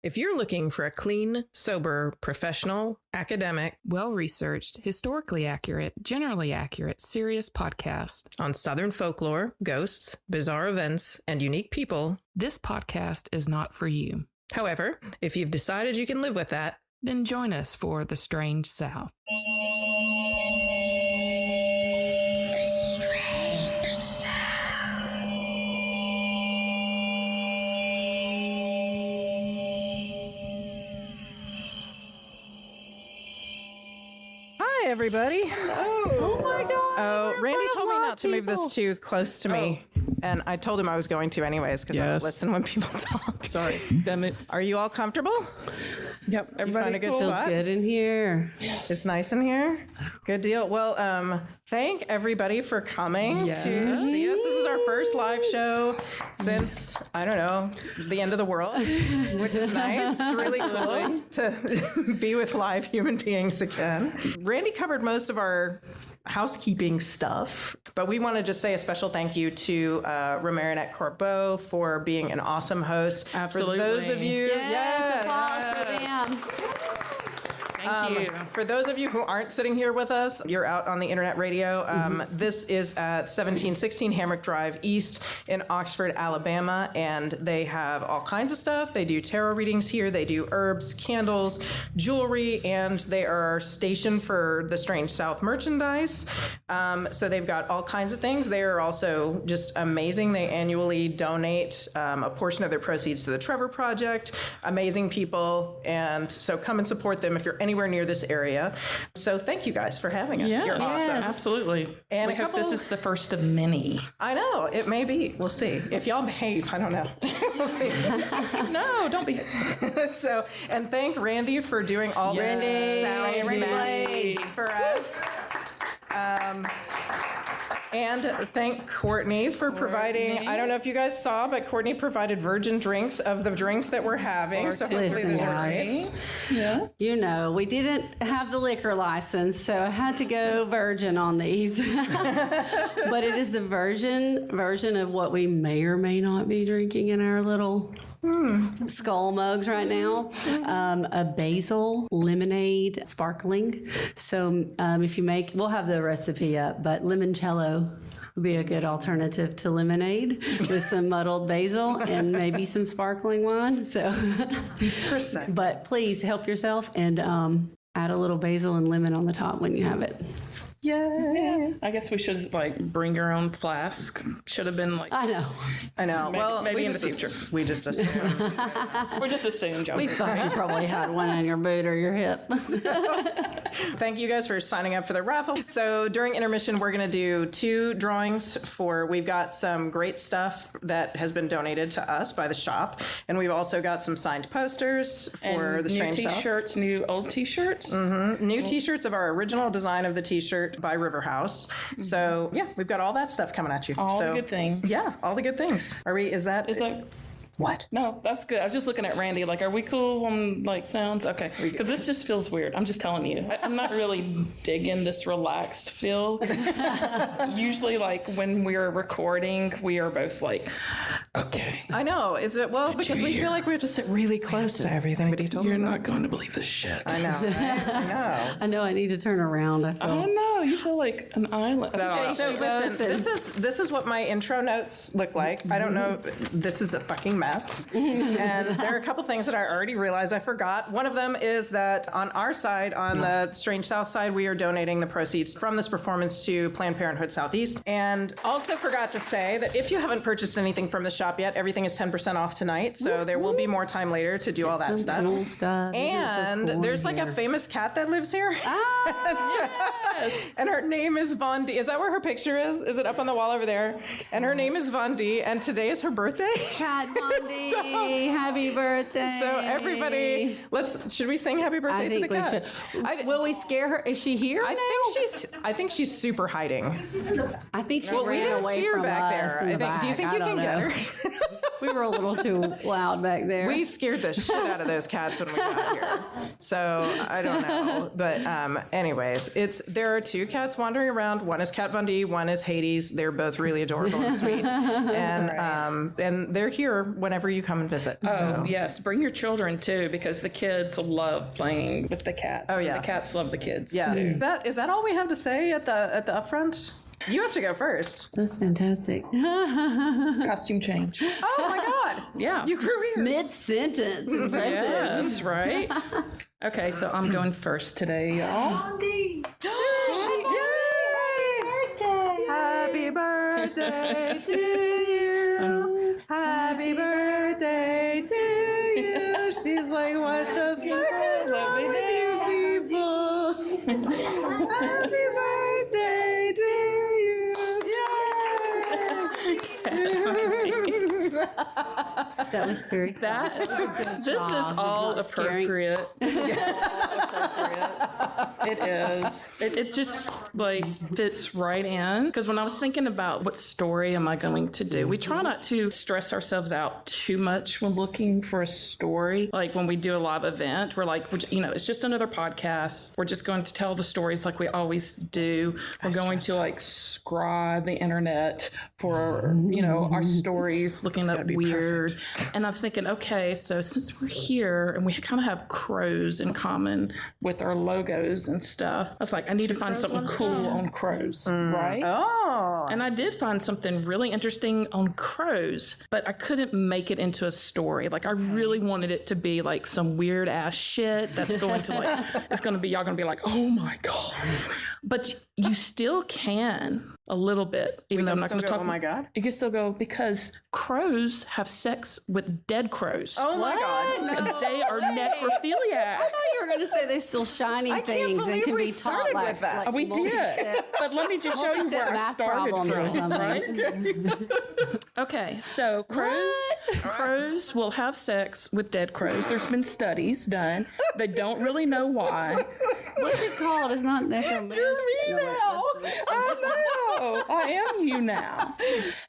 If you're looking for a clean, sober, professional, academic, well-researched, historically accurate, generally accurate, serious podcast on Southern folklore, ghosts, bizarre events, and unique people, this podcast is not for you. However, if you've decided you can live with that, then join us for The Strange South. Everybody. Oh my God. Oh, Randy told me not to move this too close to me. And I told him I was going to anyways because I don't listen when people talk. Sorry. Damn it. Are you all comfortable? Yep. Everybody find a good Feels spot? good in here. Yes. It's nice in here. Good deal. Well, thank everybody for coming to see us. This is our first live show since, I don't know, the end of the world, which is nice. It's really cool to be with live human beings again. Randy covered most of our housekeeping stuff, but we want to just say a special thank you to Romarin at Corbeaux for being an awesome host. Absolutely. For those of you, Applause for them. Thank you. For those of you who aren't sitting here with us, you're out on the internet radio. This is at 1716 Hamrick Drive East in Oxford, Alabama, and they have all kinds of stuff. They do tarot readings here. They do herbs, candles, jewelry, and they are stationed for the Strange South merchandise. So they've got all kinds of things. They are also just amazing. They annually donate a portion of their proceeds to the Trevor Project. Amazing people, and so come and support them if you're anywhere near this area. So thank you guys for having us. Yes. You're awesome. Absolutely. And we hope this is the first of many. I know. It may be. We'll see. If y'all behave, I don't know. We'll see. No, don't be. So, and thank Randy for doing all this sound Randy for us. And thank Courtney for providing, I don't know if you guys saw, but Courtney provided virgin drinks of the drinks that we're having. So hopefully there's guys. Yeah. You know, we didn't have the liquor license, so I had to go virgin on these. But it is the version of what we may or may not be drinking in our little skull mugs right now. A basil lemonade sparkling. So if you make, we'll have the recipe up, but limoncello would be a good alternative to lemonade with some muddled basil and maybe some sparkling wine. So, but please help yourself and add a little basil and lemon on the top when you have it. Yeah. I guess we should bring your own flask. Should have been I know. Maybe in the future. We just assumed. We just assumed y'all. We thought you probably had one on your boot or your hip. Thank you guys for signing up for the raffle. So during intermission, we're going to do 2 drawings we've got some great stuff that has been donated to us by the shop. And we've also got some signed posters for and the Strange new t-shirts, new old t-shirts. New t-shirts of our original design of the t-shirt by River House. So yeah, we've got all that stuff coming at you. All the good things. Yeah, all the good things. Is that what? No, that's good. I was just looking at Randy, are we cool on sounds? Okay. Because this just feels weird. I'm just telling you. I'm not really digging this relaxed feel. Usually when we're recording, we are both okay. I know. Is it, because we feel like we have to sit really close to everything. But he told me you're not going to believe this shit. I know. I know. I need to turn around. I don't know. You feel like an island. So listen, this is what my intro notes look like. I don't know. This is a fucking mess. And there are a couple things that I already realized I forgot. One of them is that on our side, on the Strange South side, we are donating the proceeds from this performance to Planned Parenthood Southeast. And also forgot to say that if you haven't purchased anything from the shop yet, everything is 10% off tonight. So there will be more time later to do all that stuff. Cool stuff. And so cool there's a famous cat that lives here. Yes. And her name is Von D. Is that where her picture is? Is it up on the wall over there? And her name is Von D. And today is her birthday. Cat Von D. Happy birthday. So everybody, should we sing happy birthday to the cat? Will we scare her? Is she here I think she's super hiding. I think she we ran didn't away see her from back us there. in the back. Do you think you can get her? We were a little too loud back there. We scared the shit out of those cats when we got here. So I don't know. But anyways, there are 2 cats wandering around. One is Kat Von D, one is Hades. They're both really adorable and sweet. And they're here whenever you come and visit. Oh, yes. Bring your children too, because the kids love playing with the cats. Oh, yeah. And the cats love the kids Yeah. too. Is that all we have to say at the upfront? You have to go first. That's fantastic. Costume change. Oh my God. Yeah. You grew ears. Mid-sentence. Impressive. Yes, right? Okay, so I'm going first today, y'all. Happy birthday to you. Happy birthday to you. She's like, what the fuck is wrong with you people? Happy birthday to you. Yay! That was very That this job. is all Not scaring. appropriate. This is all appropriate. It is. It just like fits right in. Because when I was thinking about what story am I going to do, we try not to stress ourselves out too much when looking for a story. Like when we do a live event, we're like, it's just another podcast. We're just going to tell the stories like we always do. We're going to like scry the internet for our stories, looking up weird. And I was thinking, okay, so since we're here and we kind of have crows in common with our logos and stuff, I was like, I need to find something cool on crows, right? Oh. And I did find something really interesting on crows, but I couldn't make it into a story. Like I really wanted it to be like some weird ass shit that's going to like, y'all gonna be like, oh my God. But you still can a little bit, even though I'm not going to talk. Oh my God. You can still go because crows have sex with dead crows. Oh my God. No. They are necrophiliacs. I thought you were going to say they still shiny can't things and believe can we be taught started like, with that. like We some did. multi-step- But let me just show you where multi-step I math started problems or from. something. Right? Okay, so crows will have sex with dead crows. There's been studies done. They don't really know why. What's it called? It's not necromancy. You're me now. I know. I am you now.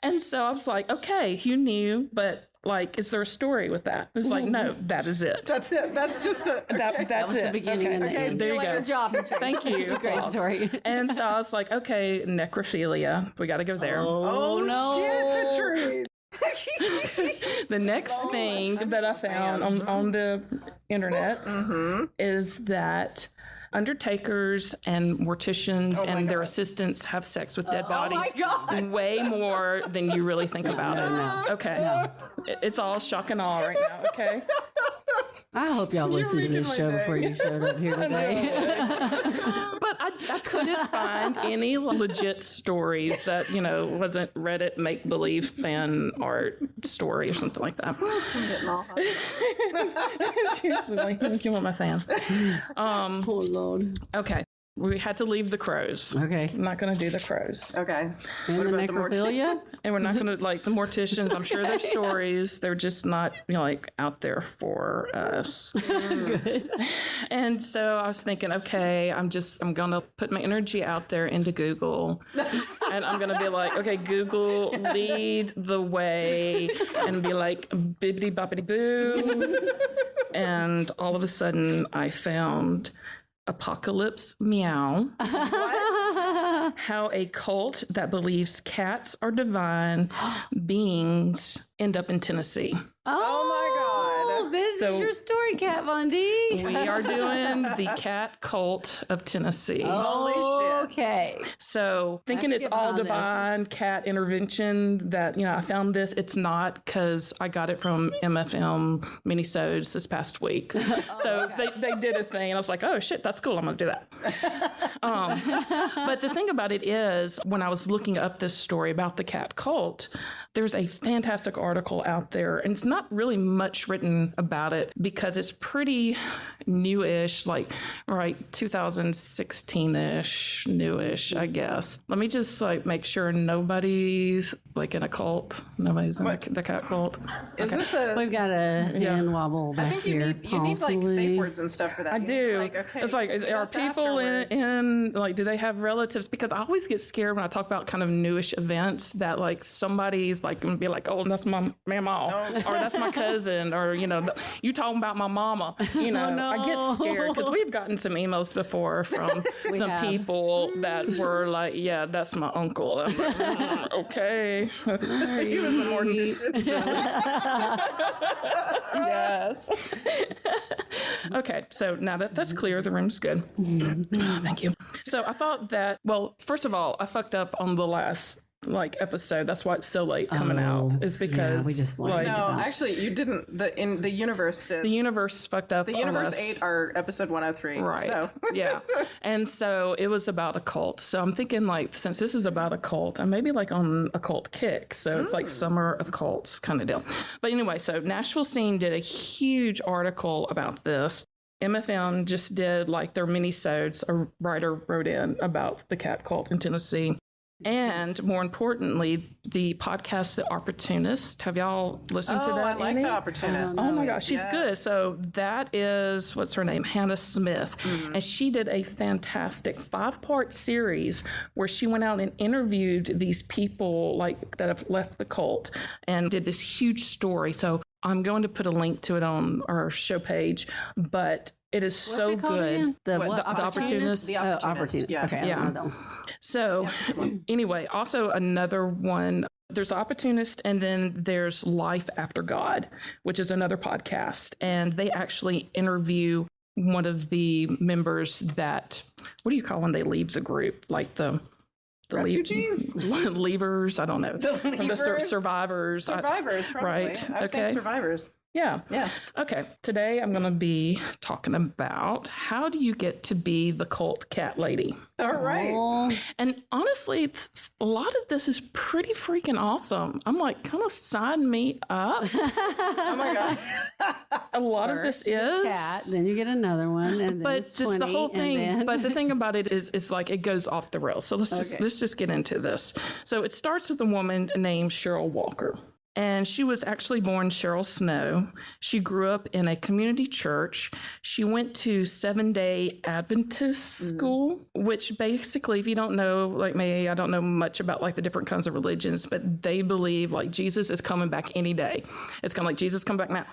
And so I was like, okay, you knew, but like, is there a story with that? It's like, no, that is it. That's it. That's just the. That's That was it. the beginning and the Okay, end. there you go. Good job. Patrice. Thank you. Great Applause. story. And so I was like, okay, necrophilia. We got to go there. Oh no. Shit, Patrice. The next thing that I found on the internet is that undertakers and morticians and their assistants have sex with dead bodies God. way more than you really think about it. no. Okay. It's all shock and awe right now, okay? I hope y'all listened to this show before you showed up here today. But I couldn't find any legit stories that, wasn't Reddit make-believe fan art story or something like that. Seriously, like, you want my fans. Oh, Lord. Okay. We had to leave the crows. Okay. I'm not going to do the crows. Okay. And the about the necrophilia? And we're not going to, like, the morticians, I'm sure there's stories. They're just not, out there for us. Good. And so I was thinking, okay, I'm going to put my energy out there into Google. And I'm going to be like, okay, Google, lead the way. And be like, bibbidi boppity boo. And all of a sudden I found Apocalypse Meow. What? How a cult that believes cats are divine beings end up in Tennessee. Oh my God. This So- is your story, Kat Von D. We are doing the cat cult of Tennessee. Holy shit. Okay. So thinking Let's it's get all on this. divine cat intervention that, I found this. It's not, because I got it from MFM minisodes this past week. So they did a thing and I was like, oh shit, that's cool. I'm going to do that. But the thing about it is, when I was looking up this story about the cat cult, there's a fantastic article out there, and it's not really much written about about it because it's pretty newish, like right 2016-ish, newish, I guess. Let me just like make sure nobody's like in a cult. Nobody's in the cat cult. Is this a? We've got a hand wobble back I think here. you need like safe words and stuff for that. I do. Like, okay, it's like, are people in like, do they have relatives? Because I always get scared when I talk about kind of newish events that like somebody's like going to be like, oh, that's my mama, or that's my cousin, or, you know, you talking about my mama, you know. no. I get scared because we've gotten some emails before from some people that were like, yeah, that's my uncle. I'm like, okay. He was a mortician. Yes. Okay, so now that that's clear, the room's good. Thank you. So I thought that, well, first of all, I fucked up on the last like episode. That's why it's so late coming out, is because we just learned like No, actually, you didn't. The universe did. the universe fucked up. The on universe us. ate our episode 103. Right. So. Yeah. And so it was about a cult. So I'm thinking like, since this is about a cult, I may be like on a cult kick. So it's like summer of cults kind of deal. But anyway, so Nashville Scene did a huge article about this. MFM just did like their mini-sodes. A writer wrote in about the cat cult in Tennessee. And more importantly, the podcast, The Opportunist. Have y'all listened to that? I like any? The Opportunist. Oh my gosh, she's Yes. good. So that is, what's her name? Hannah Smith. And she did a fantastic 5-part series where she went out and interviewed these people like that have left the cult and did this huge story. So I'm going to put a link to it on our show page, but it is What's so it called good. again? The What, what? The Opportunist. The Oh, Opportunist. opportunist. Yeah. Okay, Yeah. I don't know them. So anyway, also another one, there's The Opportunist, and then there's Life After God, which is another podcast. And they actually interview one of the members that, what do you call when they leave the group? Like the Refugees? leavers, I don't know. From the leavers? survivors. Survivors, probably. Right. I would think Okay. survivors. Yeah. Yeah. Okay. Today I'm going to be talking about how do you get to be the cult cat lady? All right. Oh, And honestly, a lot of this is pretty freaking awesome. I'm like, kind of sign me up. Oh my God. A lot of this is. cat. Then you get another one, and then But it's just the 20, whole and thing. then- But the thing about it is like it goes off the rails. So let's just get into this. So it starts with a woman named Cheryl Walker. And she was actually born Cheryl Snow. She grew up in a community church. She went to Seventh-day Adventist school, which basically, if you don't know, like me, I don't know much about like the different kinds of religions, but they believe like Jesus is coming back any day. It's kind of like Jesus come back now.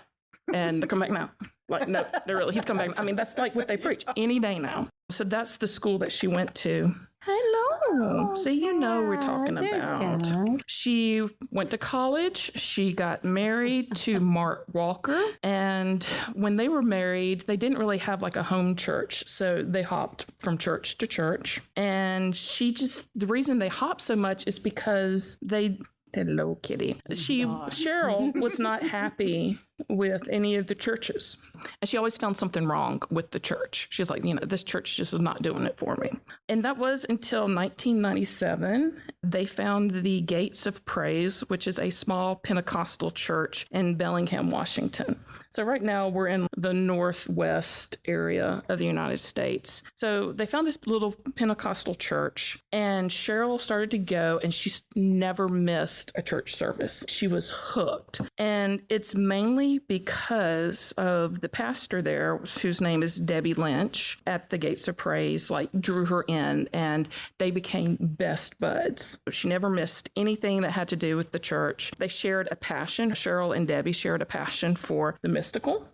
And come back now. Like, no, they're really, he's come back. I mean, that's like what they preach any day now. So that's the school that she went to. Hello. See, you know we're talking about. Cat. She went to college. She got married to Mark Walker. And when they were married, they didn't really have like a home church. So they hopped from church to church. And the reason they hopped so much is because hello, kitty. Cheryl was not happy with any of the churches. And she always found something wrong with the church. She's like, this church just is not doing it for me. And that was until 1997. They found the Gates of Praise, which is a small Pentecostal church in Bellingham, Washington. So right now we're in the northwest area of the United States. So they found this little Pentecostal church, and Cheryl started to go, and she never missed a church service. She was hooked. And it's mainly because of the pastor there, whose name is Debbie Lynch, at the Gates of Praise, like drew her in, and they became best buds. She never missed anything that had to do with the church. They shared a passion. Cheryl and Debbie shared a passion for the mystical,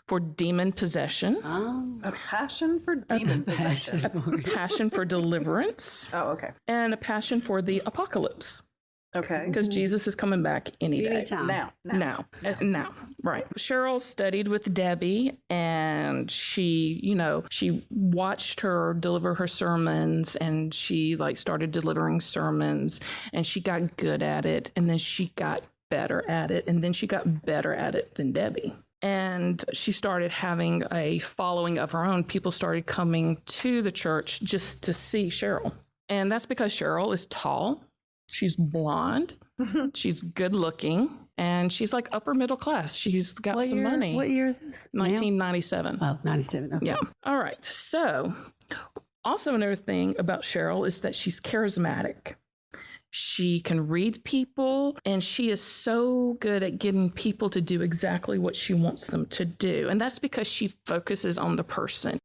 for demon possession, A passion for demon possession. a passion for deliverance, Oh, okay. and a passion for the apocalypse. Okay. Because Jesus is coming back any day. Anytime. Now. Now, right. Cheryl studied with Debbie, and she watched her deliver her sermons, and she like started delivering sermons, and she got good at it, and then she got better at it, and then she got better at it than Debbie. And she started having a following of her own. People started coming to the church just to see Cheryl. And that's because Cheryl is tall. She's blonde. She's good looking. and she's like upper middle class. She's got some money. What year is this? 1997. Oh, 97. Okay. Yeah. All right. So, also another thing about Cheryl is that she's charismatic. She can read people, and she is so good at getting people to do exactly what she wants them to do. And that's because she focuses on the person.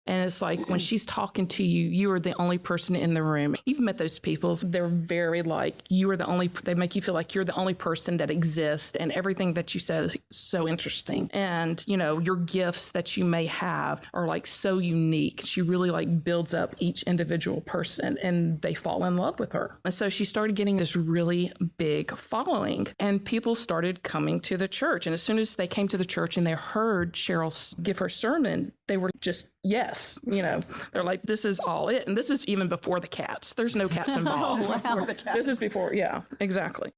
And it's like when she's talking to you, you are the only person in the room. You've met those people. They're very like, they make you feel like you're the only person that exists. And everything that you said is so interesting. And, your gifts that you may have are like so unique. She really like builds up each individual person, and they fall in love with her. And so she started getting this really big following, and people started coming to the church. And as soon as they came to the church and they heard Cheryl give her sermon, they were just, yes, they're like, this is all it. And this is even before the cats. There's no cats involved. Wow. This is before, yeah, exactly.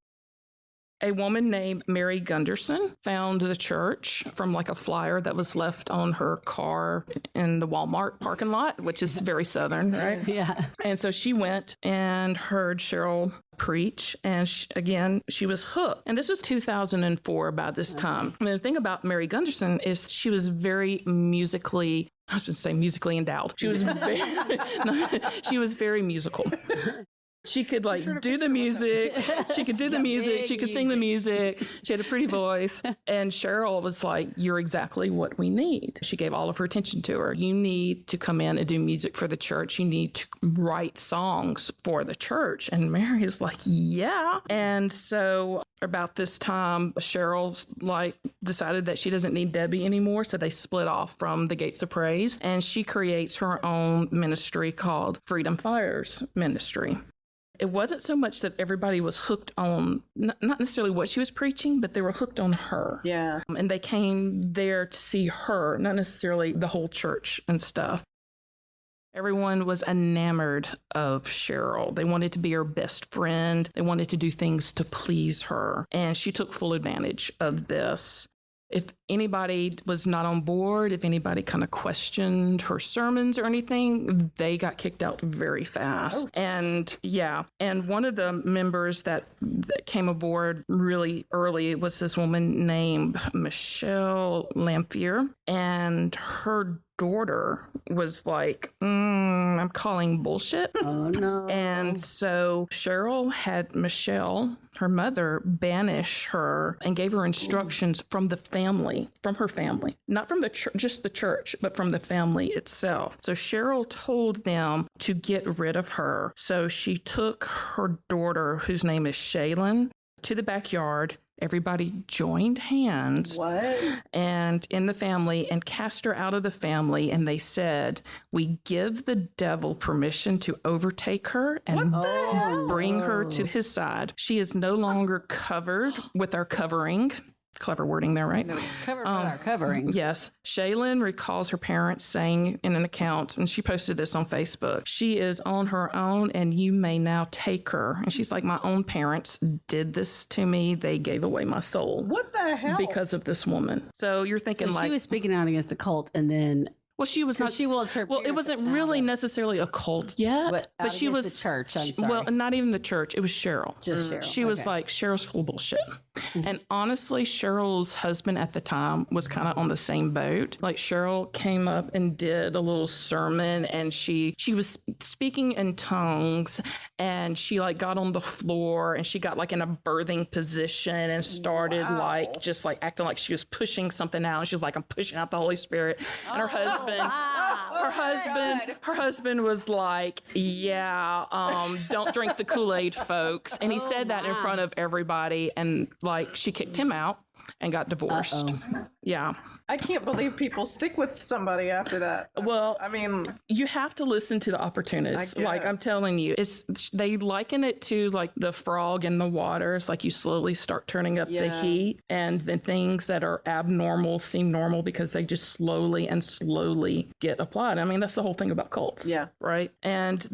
A woman named Mary Gunderson found the church from like a flyer that was left on her car in the Walmart parking lot, which is very Southern, right? Yeah. And so she went and heard Cheryl preach, and she was hooked. And this was 2004 by this time. I mean, the thing about Mary Gunderson is she was very musically endowed. She was she was very musical. She could like do the music. She could do the music. She could sing the music. She had a pretty voice. And Cheryl was like, you're exactly what we need. She gave all of her attention to her. You need to come in and do music for the church. You need to write songs for the church. And Mary is like, yeah. And so about this time, Cheryl like decided that she doesn't need Debbie anymore. So they split off from the Gates of Praise, and she creates her own ministry called Freedom Fires Ministry. It wasn't so much that everybody was hooked on, not necessarily what she was preaching, but they were hooked on her. Yeah. And they came there to see her, not necessarily the whole church and stuff. Everyone was enamored of Cheryl. They wanted to be her best friend. They wanted to do things to please her. And she took full advantage of this. If anybody was not on board, if anybody kind of questioned her sermons or anything, they got kicked out very fast. Oh. And one of the members that came aboard really early was this woman named Michelle Lamphere, and her daughter was like, I'm calling bullshit. Oh, no. And so Cheryl had Michelle, her mother, banish her and gave her instructions from her family, not from the church, just the church, but from the family itself. So Cheryl told them to get rid of her. So she took her daughter, whose name is Shaylin, to the backyard. Everybody joined hands. What? And in the family, and cast her out of the family. And they said, we give the devil permission to overtake her and bring her to his side. She is no longer covered with our covering. Clever wording there, right? Covered with our covering. Yes. Shaylin recalls her parents saying in an account, and she posted this on Facebook, she is on her own and you may now take her. And she's like, my own parents did this to me. They gave away my soul. What the hell? Because of this woman. So you're thinking So she was speaking out against the cult, and then well, she was not. she was her. Well, it wasn't really necessarily a cult yet, but she was the church. I'm sorry. Well, not even the church. It was Cheryl. Just Cheryl. She was like, Cheryl's full of bullshit. And honestly, Cheryl's husband at the time was kind of on the same boat. Like Cheryl came up and did a little sermon, and she was speaking in tongues, and she like got on the floor, and she got like in a birthing position and started like just like acting like she was pushing something out. And she was like, I'm pushing out the Holy Spirit. And her husband was like, don't drink the Kool-Aid, folks. And he said that in front of everybody, and like she kicked him out and got divorced. Yeah. I can't believe people stick with somebody after that. Well, I mean, you have to listen to the opportunists. Like I'm telling you, they liken it to like the frog in the water. It's like you slowly start turning up the heat, and then things that are abnormal seem normal because they just slowly get applied. I mean, that's the whole thing about cults. Yeah. Right. And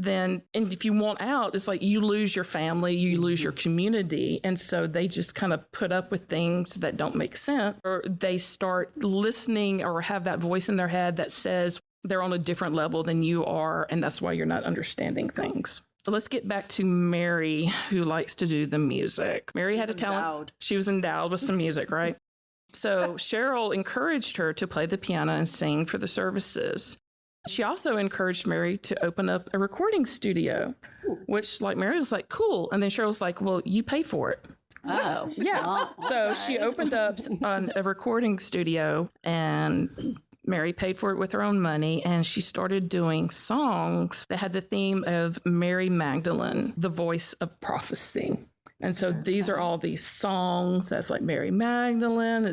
if you want out, it's like you lose your family, you lose your community. And so they just kind of put up with things that don't make sense, or they start listening or have that voice in their head that says they're on a different level than you are, and that's why you're not understanding things. So let's get back to Mary, who likes to do the music. Mary had a talent. endowed. She was endowed with some music, right? So Cheryl encouraged her to play the piano and sing for the services. She also encouraged Mary to open up a recording studio, which like Mary was like, cool. And then Cheryl was like, well, you pay for it. Oh. Yeah. Oh, So she opened up a recording studio, and Mary paid for it with her own money, and she started doing songs that had the theme of Mary Magdalene, the voice of prophecy. And so these are all these songs that's like Mary Magdalene.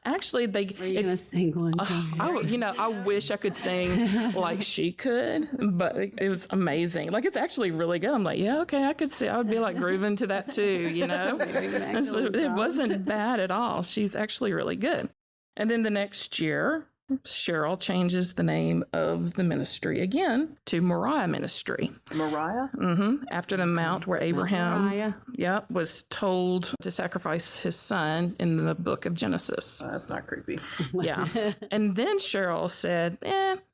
Actually they. Are you going to sing one? I wish I could sing like she could, but it was amazing. Like it's actually really good. I'm like, yeah, okay, I could see. I would be like grooving to that too, And so it wasn't bad at all. She's actually really good. And then the next year, Cheryl changes the name of the ministry again to Moriah Ministry. Marleah? After the mount where Abraham Moriah. was told to sacrifice his son in the book of Genesis. That's not creepy. Yeah. And then Cheryl said,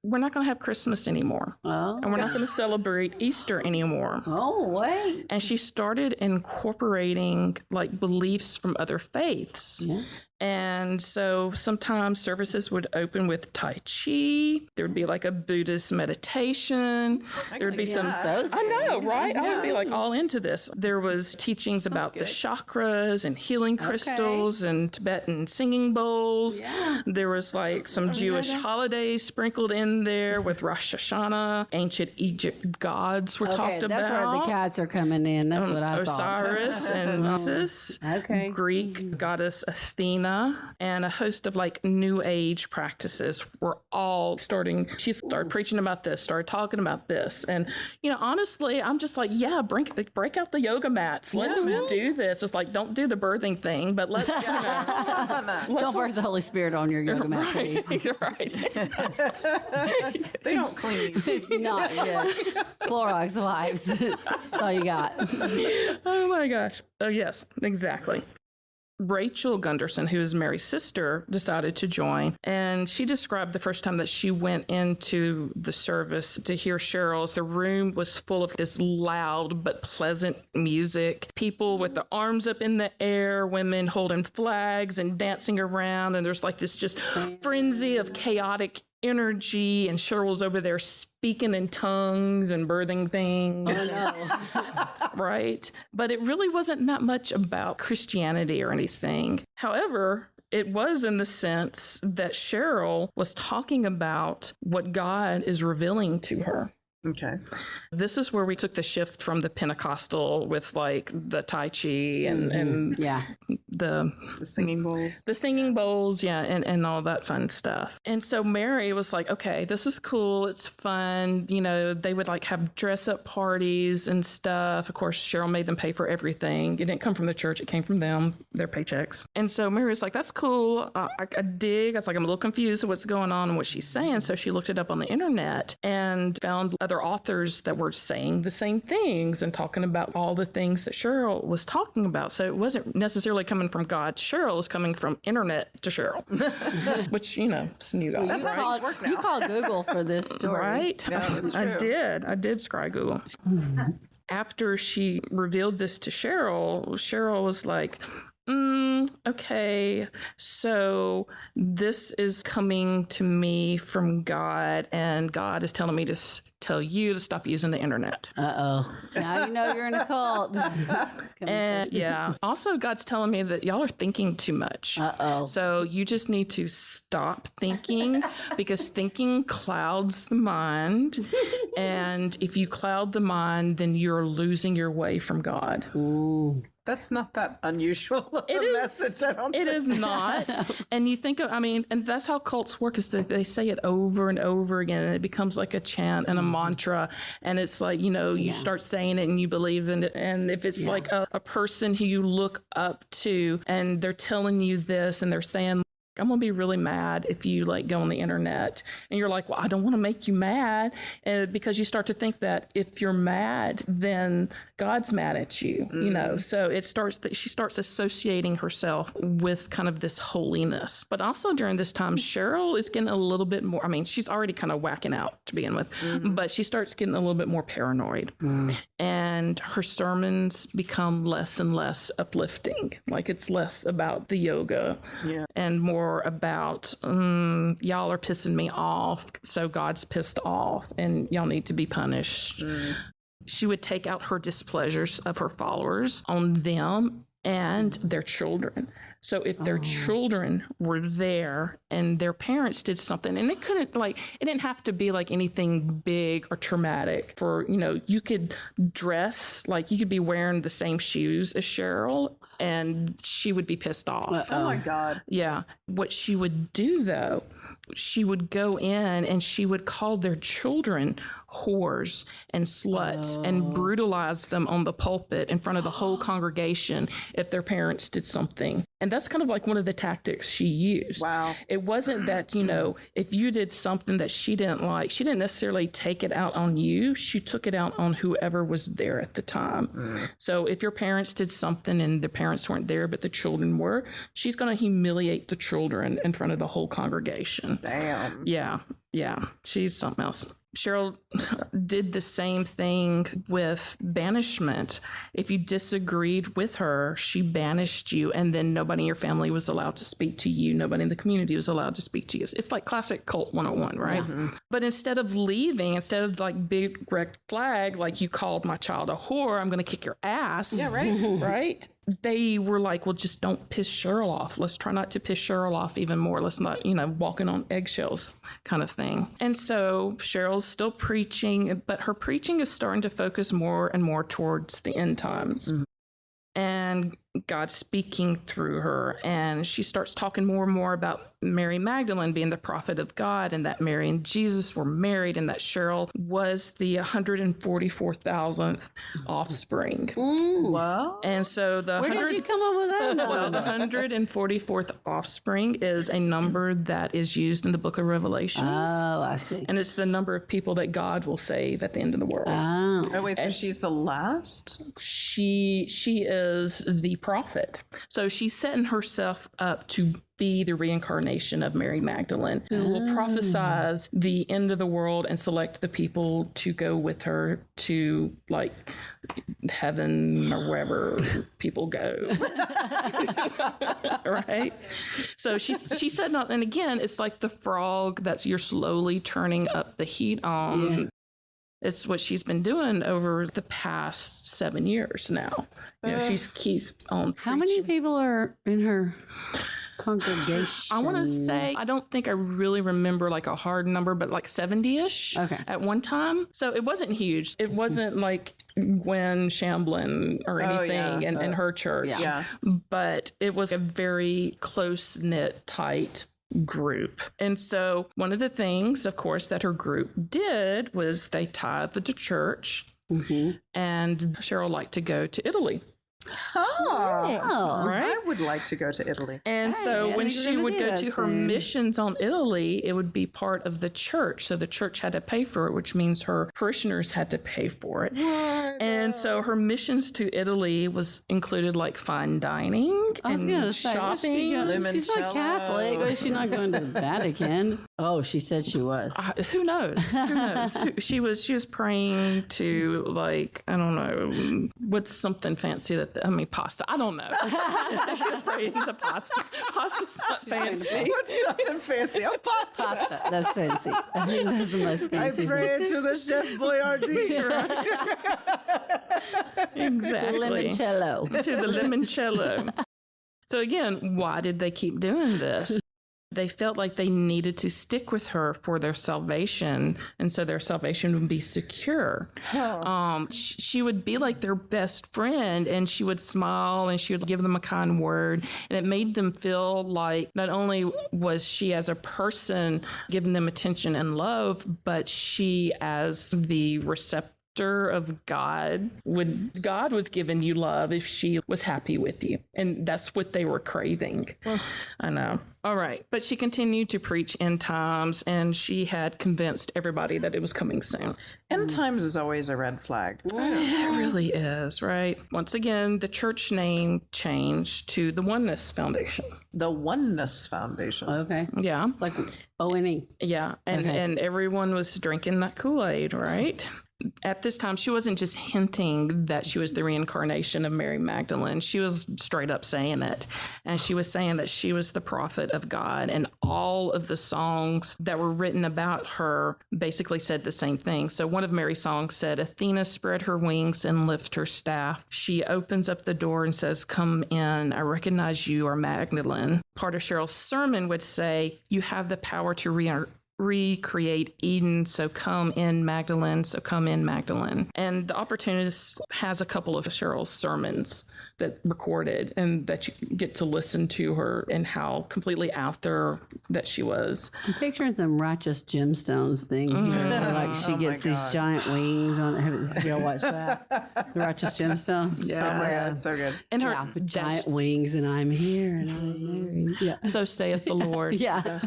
we're not going to have Christmas anymore. Oh. And we're not going to celebrate Easter anymore. Oh, wait. And she started incorporating like beliefs from other faiths. Yeah. And so sometimes services would open with Tai Chi. There would be like a Buddhist meditation. There would be some. Those I know, things. right? I would be like all into this. There was teachings about the chakras and healing crystals and Tibetan singing bowls. Yeah. There was like some Jewish holidays sprinkled in there with Rosh Hashanah. Ancient Egypt gods were talked about. That's where the cats are coming in. That's what I thought. Osiris and Isis. Okay. Greek goddess Athena, and a host of like new age practices were all starting. She started preaching about this, started talking about this. And, honestly, I'm just like, yeah, break out the yoga mats. Let's do this. It's like, don't do the birthing thing, but let's, Don't birth the Holy Spirit on your yoga mat, please. Right. They don't clean. It's not good. Clorox wipes. That's all you got. Oh my gosh. Oh, yes, exactly. Rachel Gunderson, who is Mary's sister, decided to join. And she described the first time that she went into the service to hear Cheryl's. The room was full of this loud but pleasant music. People with their arms up in the air, women holding flags and dancing around. And there's like this just frenzy of chaotic energy, and Cheryl's over there speaking in tongues and birthing things. Oh, no. Right? But it really wasn't that much about Christianity or anything. However, it was in the sense that Cheryl was talking about what God is revealing to her. Okay. This is where we took the shift from the Pentecostal with like the Tai Chi and the singing bowls. The singing bowls, and all that fun stuff. And so Mary was like, okay, this is cool. It's fun. They would like have dress up parties and stuff. Of course, Cheryl made them pay for everything. It didn't come from the church. It came from them, their paychecks. And so Mary was like, that's cool. I dig. I was like, I'm a little confused with what's going on and what she's saying. So she looked it up on the internet and found other authors that were saying the same things and talking about all the things that Cheryl was talking about. So it wasn't necessarily coming from God to Cheryl, it was coming from internet to Cheryl, which, it's new guys. That's how things work now. You called Google for this story. Right? Yeah, that's true. I did scry Google. After she revealed this to Cheryl was like, okay, so this is coming to me from God, and God is telling me to tell you to stop using the internet. Uh-oh. Now you know you're in a cult. And also God's telling me that y'all are thinking too much. Uh-oh. So you just need to stop thinking because thinking clouds the mind. And if you cloud the mind, then you're losing your way from God. Ooh. That's not that unusual of a message, I don't think. It is not. And you think and that's how cults work, is that they say it over and over again, and it becomes like a chant and a mantra. And it's like, you start saying it and you believe in it. And if it's like a person who you look up to and they're telling you this and they're saying I'm going to be really mad if you like go on the internet and you're like, well, I don't want to make you mad. Because you start to think that if you're mad, then God's mad at you, you know? So it starts that she starts associating herself with kind of this holiness. But also during this time, Cheryl is getting a little bit more, I mean, she's already kind of whacking out to begin with, but she starts getting a little bit more paranoid. And her sermons become less and less uplifting. Like it's less about the yoga and more about y'all are pissing me off, so God's pissed off and y'all need to be punished. She would take out her displeasures of her followers on them and their children. So if their children were there and their parents did something, and it didn't have to be like anything big or traumatic for, you know, you could dress, like you could be wearing the same shoes as Cheryl and she would be pissed off. Oh my God. Yeah. What she would do though, she would go in and she would call their children whores and sluts and brutalize them on the pulpit in front of the whole congregation if their parents did something. And that's kind of like one of the tactics she used. Wow. It wasn't that, you know, if you did something that she didn't like, she didn't necessarily take it out on you. She took it out on whoever was there at the time. So if your parents did something and the parents weren't there, but the children were, she's going to humiliate the children in front of the whole congregation. Damn. Yeah. Yeah. She's something else. Cheryl did the same thing with banishment. If you disagreed with her, she banished you, and then nobody in your family was allowed to speak to you. Nobody in the community was allowed to speak to you. It's like classic cult 101, right? But instead of leaving, instead of like big red flag, like you called my child a whore, I'm going to kick your ass. Yeah, right. Right? They were like, well, just don't piss Cheryl off. Let's try not to piss Cheryl off even more. Let's not, you know, walking on eggshells kind of thing. And so Cheryl's still preaching, but her preaching is starting to focus more and more towards the end times. And God speaking through her. And she starts talking more and more about Mary Magdalene being the prophet of God, and that Mary and Jesus were married, and that Cheryl was the 144,000th offspring. Wow. And so the Where did you come up with that number? well, the 144th offspring is a number that is used in the book of Revelations. Oh, I see. And it's the number of people that God will save at the end of the world. Oh. Oh, wait, so she's the last? She is the prophet. So she's setting herself up to be the reincarnation of Mary Magdalene, who will prophesize the end of the world and select the people to go with her to like heaven or wherever people go. Right? So she said, and again, it's like the frog that you're slowly turning up the heat on. Yeah. It's what she's been doing over the past 7 years now. You know, she's keeps on. How many people are in her congregation? I want to say, I don't think I really remember like a hard number, but like 70-ish at one time. So it wasn't huge. It wasn't like Gwen Shamblin or anything in her church. Yeah. But it was a very close-knit, tight group. And so one of the things, of course, that her group did was they tithed to church. And Cheryl liked to go to Italy. Oh, right. I would like to go to Italy. And so when she would go to her missions on Italy, it would be part of the church. So the church had to pay for it, which means her parishioners had to pay for it. And so her missions to Italy was included like fine dining and shopping. She's not Catholic. Was she not going to the Vatican? Oh, she said she was. Who knows? Who knows? She was praying to like, I don't know, what's something fancy that pasta. I don't know. She was praying to pasta. Pasta's not fancy. What's something fancy? Oh, Pasta. That's fancy. I think that's the most fancy. I pray to the Chef Boyardee. Exactly. To limoncello. To the limoncello. So again, why did they keep doing this? They felt like they needed to stick with her for their salvation, and so their salvation would be secure. She would be like their best friend, and she would smile, and she would give them a kind word, and it made them feel like not only was she as a person giving them attention and love, but she as the of God. When God was giving you love, if she was happy with you, and that's what they were craving. I know. All right. But she continued to preach end times, and she had convinced everybody that it was coming soon. End times is always a red flag. It really is, right? Once again, the church name changed to the Oneness Foundation. The Oneness Foundation. Okay. Yeah. Like O-N-E. Yeah. And everyone was drinking that Kool-Aid, right? At this time, she wasn't just hinting that she was the reincarnation of Mary Magdalene. She was straight up saying it. And she was saying that she was the prophet of God. And all of the songs that were written about her basically said the same thing. So one of Mary's songs said, Athena spread her wings and lift her staff. She opens up the door and says, come in. I recognize you are Magdalene. Part of Cheryl's sermon would say, you have the power to recreate Eden, so come in Magdalene, so come in Magdalene. And The Opportunist has a couple of Cheryl's sermons that recorded and that you get to listen to her and how completely out there that she was. I'm picturing some righteous gemstones thing here. Like she gets these giant wings on it. Have y'all watched that? The righteous gemstone? Yeah. Oh my God, so good. And her Yeah, giant wings, and I'm here, and I'm married. Yeah. so saith the Lord. Yeah.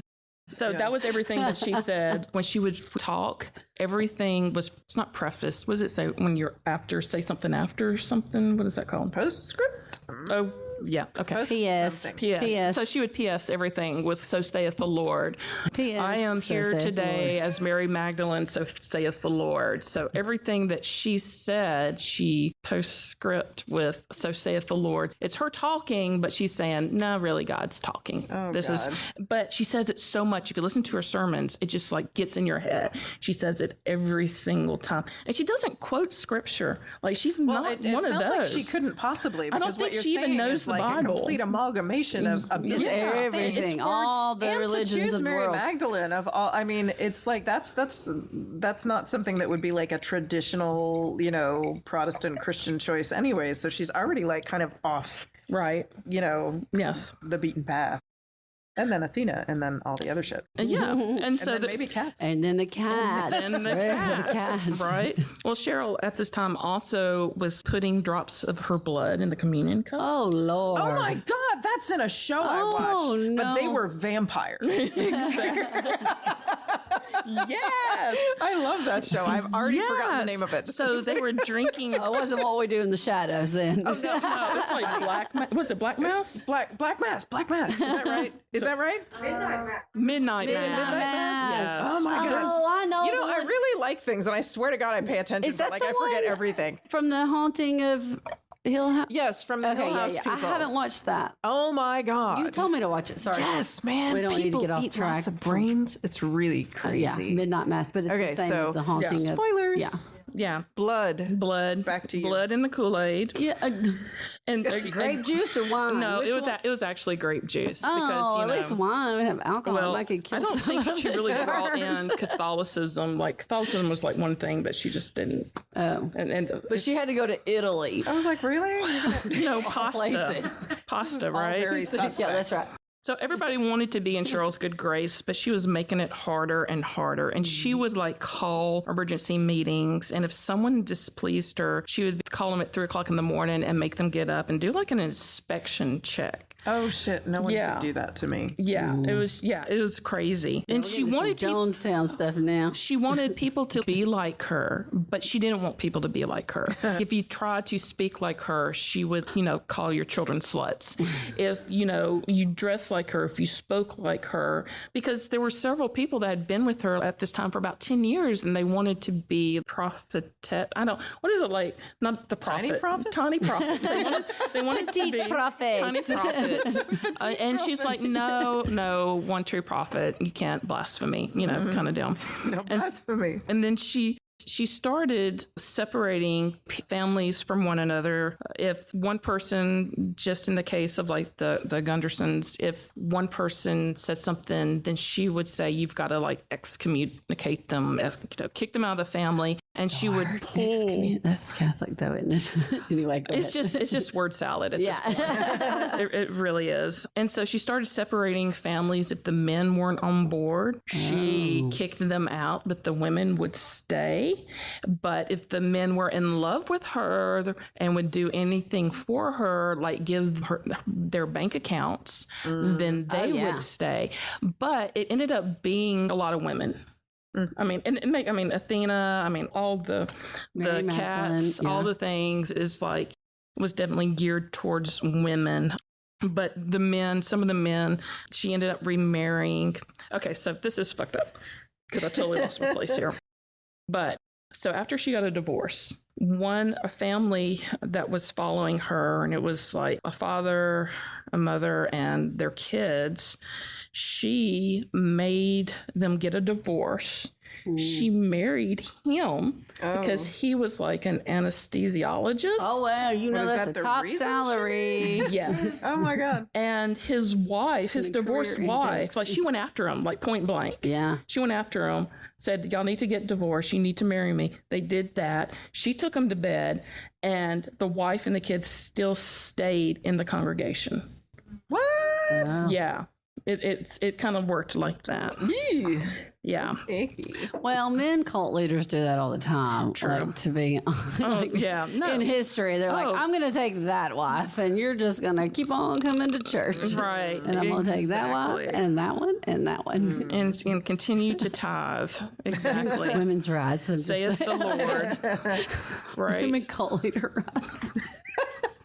So that was everything that she said when she would talk. Everything was, it's not preface. What does it say when you're after, say something after something? What is that called? Postscript? Oh, yeah. Okay. P.S. Something. P.S. P.S. So she would P.S. everything with "So saith the Lord." P.S. I am So here saith the today as Mary Magdalene. So saith the Lord. So everything that she said, she postscript with "So saith the Lord." It's her talking, but she's saying, "No, really, God's talking." Oh, this God. is. But she says it so much. If you listen to her sermons, it just like gets in your head. She says it every single time, and she doesn't quote scripture. Like she's not it one of sounds those. like she couldn't possibly. I don't Because what think you're she even saying knows is the like Bible. a complete amalgamation of It's everything, all the and religions to choose of the Mary world. Magdalene of all, I mean, it's like that's not something that would be like a traditional, Protestant Christian choice anyway. So she's already like kind of off, Right. Yes. the beaten path. And then Athena, and then all the other shit. Yeah. And so And then maybe cats. And then the cats. And the Right, cats, right? Well, Cheryl at this time also was putting drops of her blood in the communion cup. Oh, Lord. Oh my God, that's in a show I Oh, watched. But they no. were vampires. Yes. I love that show. I've already forgotten the name of it. So they were drinking. It wasn't what we do in the shadows then. No, it's like was it Black Mouse? Black Mass. Is that right? Is that right? Midnight Mass. Mass. Yes. Oh my God. Oh, I know. the I one- really like things, and I swear to God, I pay attention. Is that but the I forget one? everything. From the haunting of Hill House? Yes, from the Okay, Hill yeah, House yeah. people. I haven't watched that. Oh my God. You told me to watch it. Sorry. Yes, man. We don't need to People get off eat track. lots of brains. It's really crazy. Yeah, Midnight Mass, but it's Okay, the same so as the haunting of. spoilers. Yeah. Yeah. Blood. Back to you. Blood in the Kool-Aid. Yeah, And grape juice or wine? No, Which one? it was actually grape juice Oh, because at least wine would have alcohol. Well, I could kill I don't some think she really germs. brought in Catholicism. Like Catholicism was like one thing that she just didn't. Oh, And but she had to go to Italy. I was like, really? pasta, All right? very suspect. Yeah, that's right. So everybody wanted to be in Cheryl's good grace, but she was making it harder and harder. And she would like call emergency meetings. And if someone displeased her, she would call them at 3:00 in the morning and make them get up and do like an inspection check. Oh shit! No one Yeah. could do that to me. Yeah, it was crazy. And she wanted people. Jonestown stuff now. She wanted people to be like her, but she didn't want people to be like her. If you tried to speak like her, she would, call your children sluts. If, you dress like her, if you spoke like her, because there were several people that had been with her at this time for about 10 years and they wanted to be prophetess. What is it like? Not the prophet. Tiny prophets? Tiny prophets. They wanted to Petite be prophets. tiny prophets. And she's like, no, one true prophet. You can't blasphemy, kind of deal. No, blasphemy. And then she started separating families from one another. If one person, just in the case of like the Gundersons, if one person said something, then she would say, you've got to like excommunicate them, kick them out of the family. and she would pull. That's Catholic though, isn't it? Anyway, go It's just word salad at this point. It really is. And so she started separating families if the men weren't on board. She kicked them out, but the women would stay. But if the men were in love with her and would do anything for her, like give her their bank accounts, then they would stay. But it ended up being a lot of women. I mean, Athena, all the cats, all the things was definitely geared towards women. But the men, some of the men, she ended up remarrying. Okay, so this is fucked up because I totally lost my place here. But so after she got a divorce, a family that was following her, and it was like a father, a mother, and their kids, she made them get a divorce. She married him because he was like an anesthesiologist. Oh, wow. That's the top salary. Yes. Oh, my God. And his wife, his divorced wife, like she went after him, like point blank. Yeah. She went after him, said, y'all need to get divorced. You need to marry me. They did that. She took him to bed, and the wife and the kids still stayed in the congregation. What? Wow. Yeah. It kind of worked like that. Yeah. Well, men cult leaders do that all the time. True. Like, to be in history, they're like, I'm going to take that wife, and you're just going to keep on coming to church. Right. And I'm going to take that wife, and that one, and that one. And continue to tithe. Exactly. Women's rights. Saith the Lord. Right. Women cult leader rights.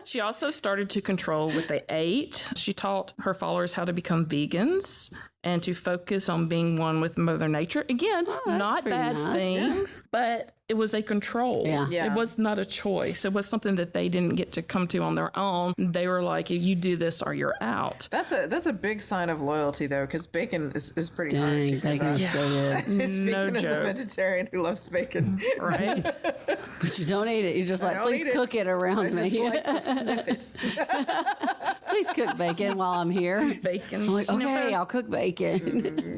She also started to control what they ate. She taught her followers how to become vegans and to focus on being one with Mother Nature. Again, not bad things, but it was a control. Yeah. It was not a choice. It was something that they didn't get to come to on their own. They were like, you do this or you're out. That's a big sign of loyalty, though, because bacon is pretty hard to Bacon is so good. Speaking as a vegetarian who loves bacon. Right? But you don't eat it. You're just like, please cook it around me. I just like to sniff it. Please cook bacon while I'm here. Bacon. I'm like, okay, I'll cook bacon.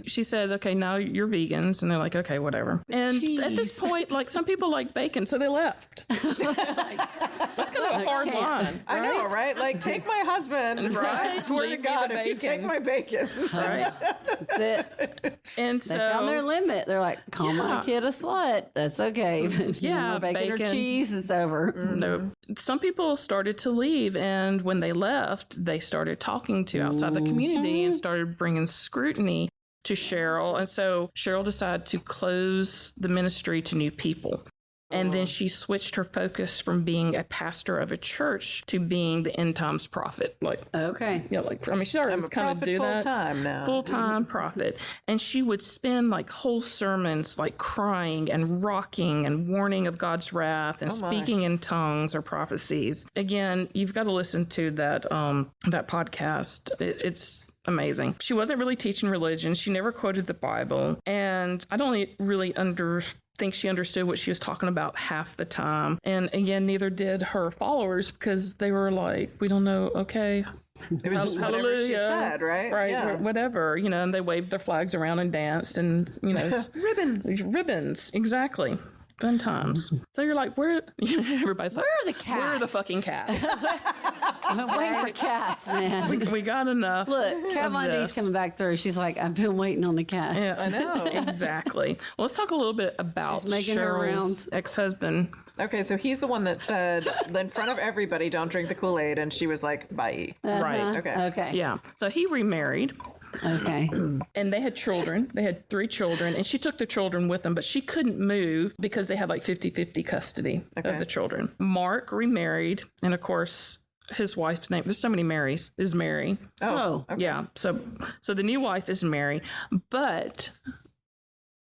She says, okay, now you're vegans. And they're like, okay, whatever. And at this point, like, some people like bacon, so they left. That's kind of a hard line. I know, right? Like, take my husband. Right? I swear to God, if you take my bacon. Right? That's it. And They found their limit. They're like, call my kid a slut. That's okay. Yeah, bacon or cheese, it's over. No. Some people started to leave, and when they left, they started talking to outside the community and started bringing scrutiny to Cheryl. And so Cheryl decided to close the ministry to new people. And then she switched her focus from being a pastor of a church to being the end times prophet. Okay. Yeah, she already was kind of do that. Full-time now. Full-time prophet. And she would spend like whole sermons like crying and rocking and warning of God's wrath and speaking in tongues or prophecies. Again, you've got to listen to that podcast. It's amazing. She wasn't really teaching religion. She never quoted the Bible. And I don't really think she understood what she was talking about half the time. And again, neither did her followers, because they were like, we don't know, okay. It was just whatever she said, right? Right, yeah. whatever, and they waved their flags around and danced and, ribbons, exactly. Fun times. So you're like, everybody's like, where are the cats? Where are the fucking cats? I'm waiting for cats, man. We got enough. Look, Kat Von D's coming back through. She's like, I've been waiting on the cats. Yeah, I know. Exactly. Well, let's talk a little bit about Cheryl's ex-husband. Okay, so he's the one that said in front of everybody, don't drink the Kool-Aid, and she was like, bye. Right. Okay. Yeah. So he remarried. Okay. And they had children. They had 3 children, and she took the children with them, but she couldn't move because they had like 50-50 custody of the children. Mark remarried, and of course, his wife's name, there's so many Marys, is Mary. Oh. Okay. Yeah. So the new wife is Mary, but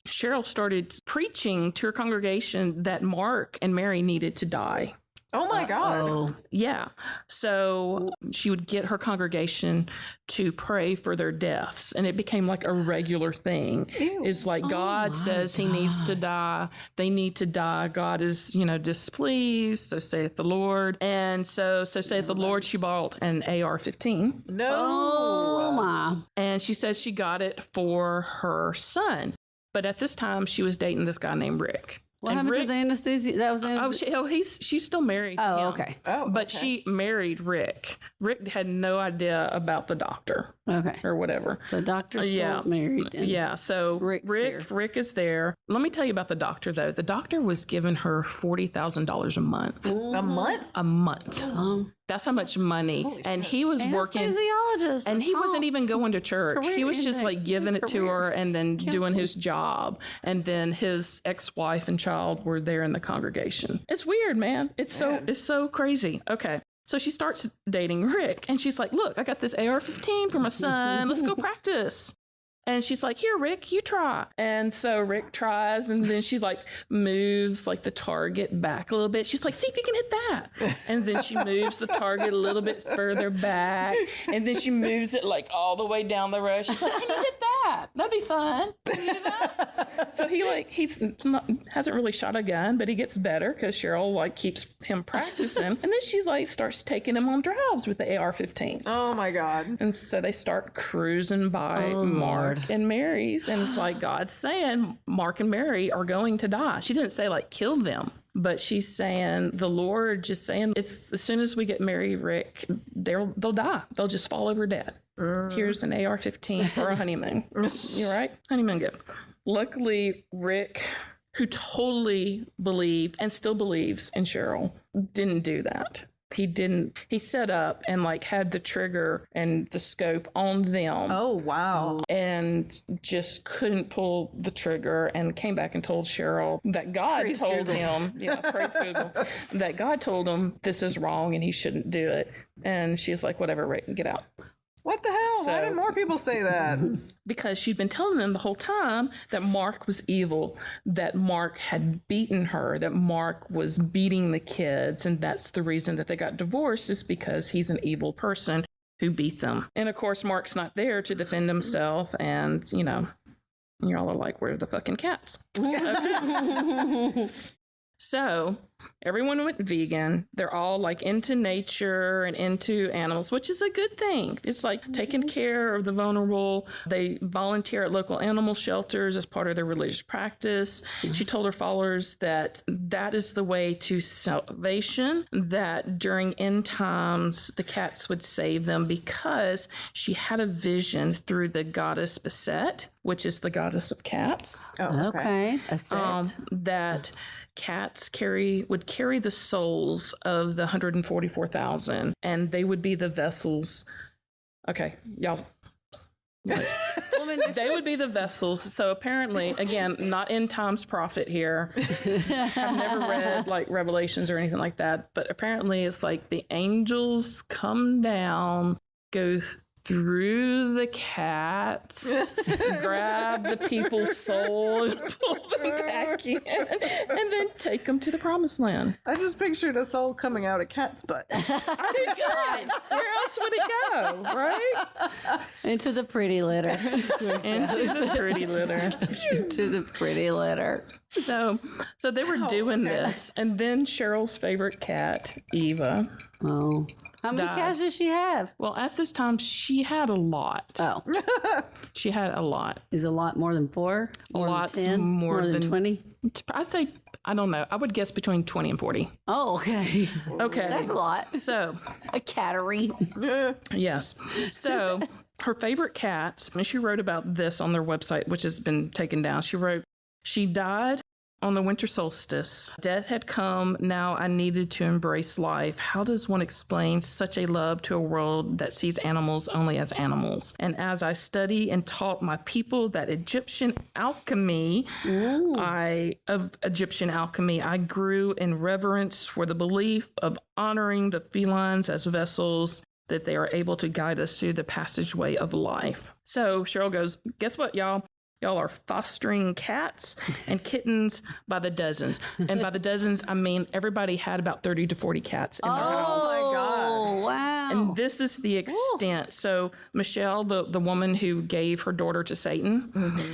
Cheryl started preaching to her congregation that Mark and Mary needed to die. Oh my God. Yeah. So she would get her congregation to pray for their deaths. And it became like a regular thing. Ew. It's like God says he needs to die. They need to die. God is, displeased. So saith the Lord. And so saith the Lord, she bought an AR-15. No. Oh my. And she says she got it for her son. But at this time, she was dating this guy named Rick. What And happened to Rick- the anesthesia? That was she's still married to him. Oh, okay. But she married Rick. Rick had no idea about the doctor Okay. or whatever. So doctor's still married. And Yeah, so Rick's here. Rick is there. Let me tell you about the doctor, though. The doctor was giving her $40,000 a month. A month? A month. That's how much money. And he was working. Anesthesiologist. And he wasn't even going to church. Career He was just like index. giving it to her Career and then doing his job. And then his ex-wife and child were there in the congregation. It's weird, man. It's so crazy. Okay. So she starts dating Rick and she's like, look, I got this AR-15 for my son. Let's go practice. And she's like, here, Rick, you try. And so Rick tries, and then she like moves like the target back a little bit. She's like, see if you can hit that. And then she moves the target a little bit further back. And then she moves it like all the way down the road. She's like, can you hit that? That'd be fun. Can you do that? So hasn't really shot a gun, but he gets better because Cheryl like keeps him practicing. And then she like starts taking him on drives with the AR-15. Oh my God. And so they start cruising by Mark and Mary's. And it's like God's saying Mark and Mary are going to die. She didn't say like kill them, but she's saying the Lord just saying it's as soon as we get Mary, Rick, they'll die. They'll just fall over dead. Here's an AR-15 for a honeymoon. You're right? Honeymoon gift. Luckily, Rick, who totally believed and still believes in Cheryl, didn't do that. He didn't. He set up and like had the trigger and the scope on them. Oh, wow. And just couldn't pull the trigger and came back and told Cheryl that God told him, praise Google, that God told him this is wrong and he shouldn't do it. And she's like, whatever, Rick, get out. What the hell? Why didn't more people say that? Because she'd been telling them the whole time that Mark was evil, that Mark had beaten her, that Mark was beating the kids, and that's the reason that they got divorced is because he's an evil person who beat them. And of course, Mark's not there to defend himself, and, you know, y'all are like, where are the fucking cats? Okay. So everyone went vegan. They're all like into nature and into animals, which is a good thing. It's like taking care of the vulnerable. They volunteer at local animal shelters as part of their religious practice. She told her followers that that is the way to salvation, that during end times, the cats would save them because she had a vision through the goddess Basset, which is the goddess of cats. Oh, Okay. A set. That cats would carry the souls of the 144,000, and they would be the vessels. Okay, y'all. They would be the vessels. So apparently, again, not end times prophet here. I've never read like Revelations or anything like that, but apparently it's like the angels come down, go through the cats, grab the people's soul and pull them back in, and then take them to the promised land. I just pictured a soul coming out of cat's butt. I did too. Where else would it go, right? Into the pretty litter. Into the pretty litter. Into the pretty litter. So they were doing this, and then Cheryl's favorite cat, Eva. Oh. How many Died. cats does she have? Well, at this time, she had a lot. Oh. She had a lot. Is a lot more than 4? More Lots than 10? more than than 20? I'd say, I don't know. I would guess between 20 and 40. Oh, okay. Okay. That's a lot. So, A cattery. yes. So, her favorite cat, and she wrote about this on their website, which has been taken down. She wrote, she died on the winter solstice. Death had come. Now I needed to embrace life. How does one explain such a love to a world that sees animals only as animals? And as I study and taught my people that Egyptian alchemy, I grew in reverence for the belief of honoring the felines as vessels, that they are able to guide us through the passageway of life. So Cheryl goes, guess what, y'all? Y'all are fostering cats and kittens by the dozens. And by the dozens, I mean everybody had about 30 to 40 cats in their house. my God. Oh, wow. And this is the extent. So Michelle, the woman who gave her daughter to Satan,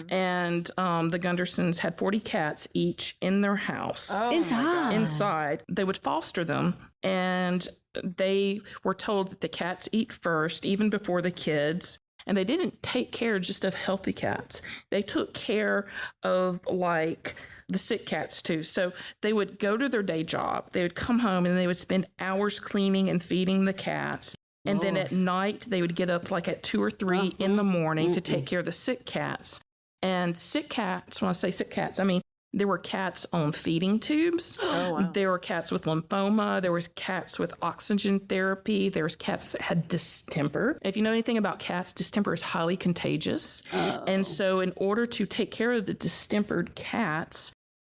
and the Gundersons had 40 cats each in their house. Inside. They would foster them, and they were told that the cats eat first, even before the kids. And they didn't take care just of healthy cats. They took care of like the sick cats too. So they would go to their day job. They would come home and they would spend hours cleaning and feeding the cats. And then at night, they would get up like at 2 or 3 in the morning to take care of the sick cats. And sick cats, when I say sick cats, I mean, there were cats on feeding tubes. Oh, wow. There were cats with lymphoma. There was cats with oxygen therapy. There was cats that had distemper. If you know anything about cats, distemper is highly contagious. Oh. And so in order to take care of the distempered cats,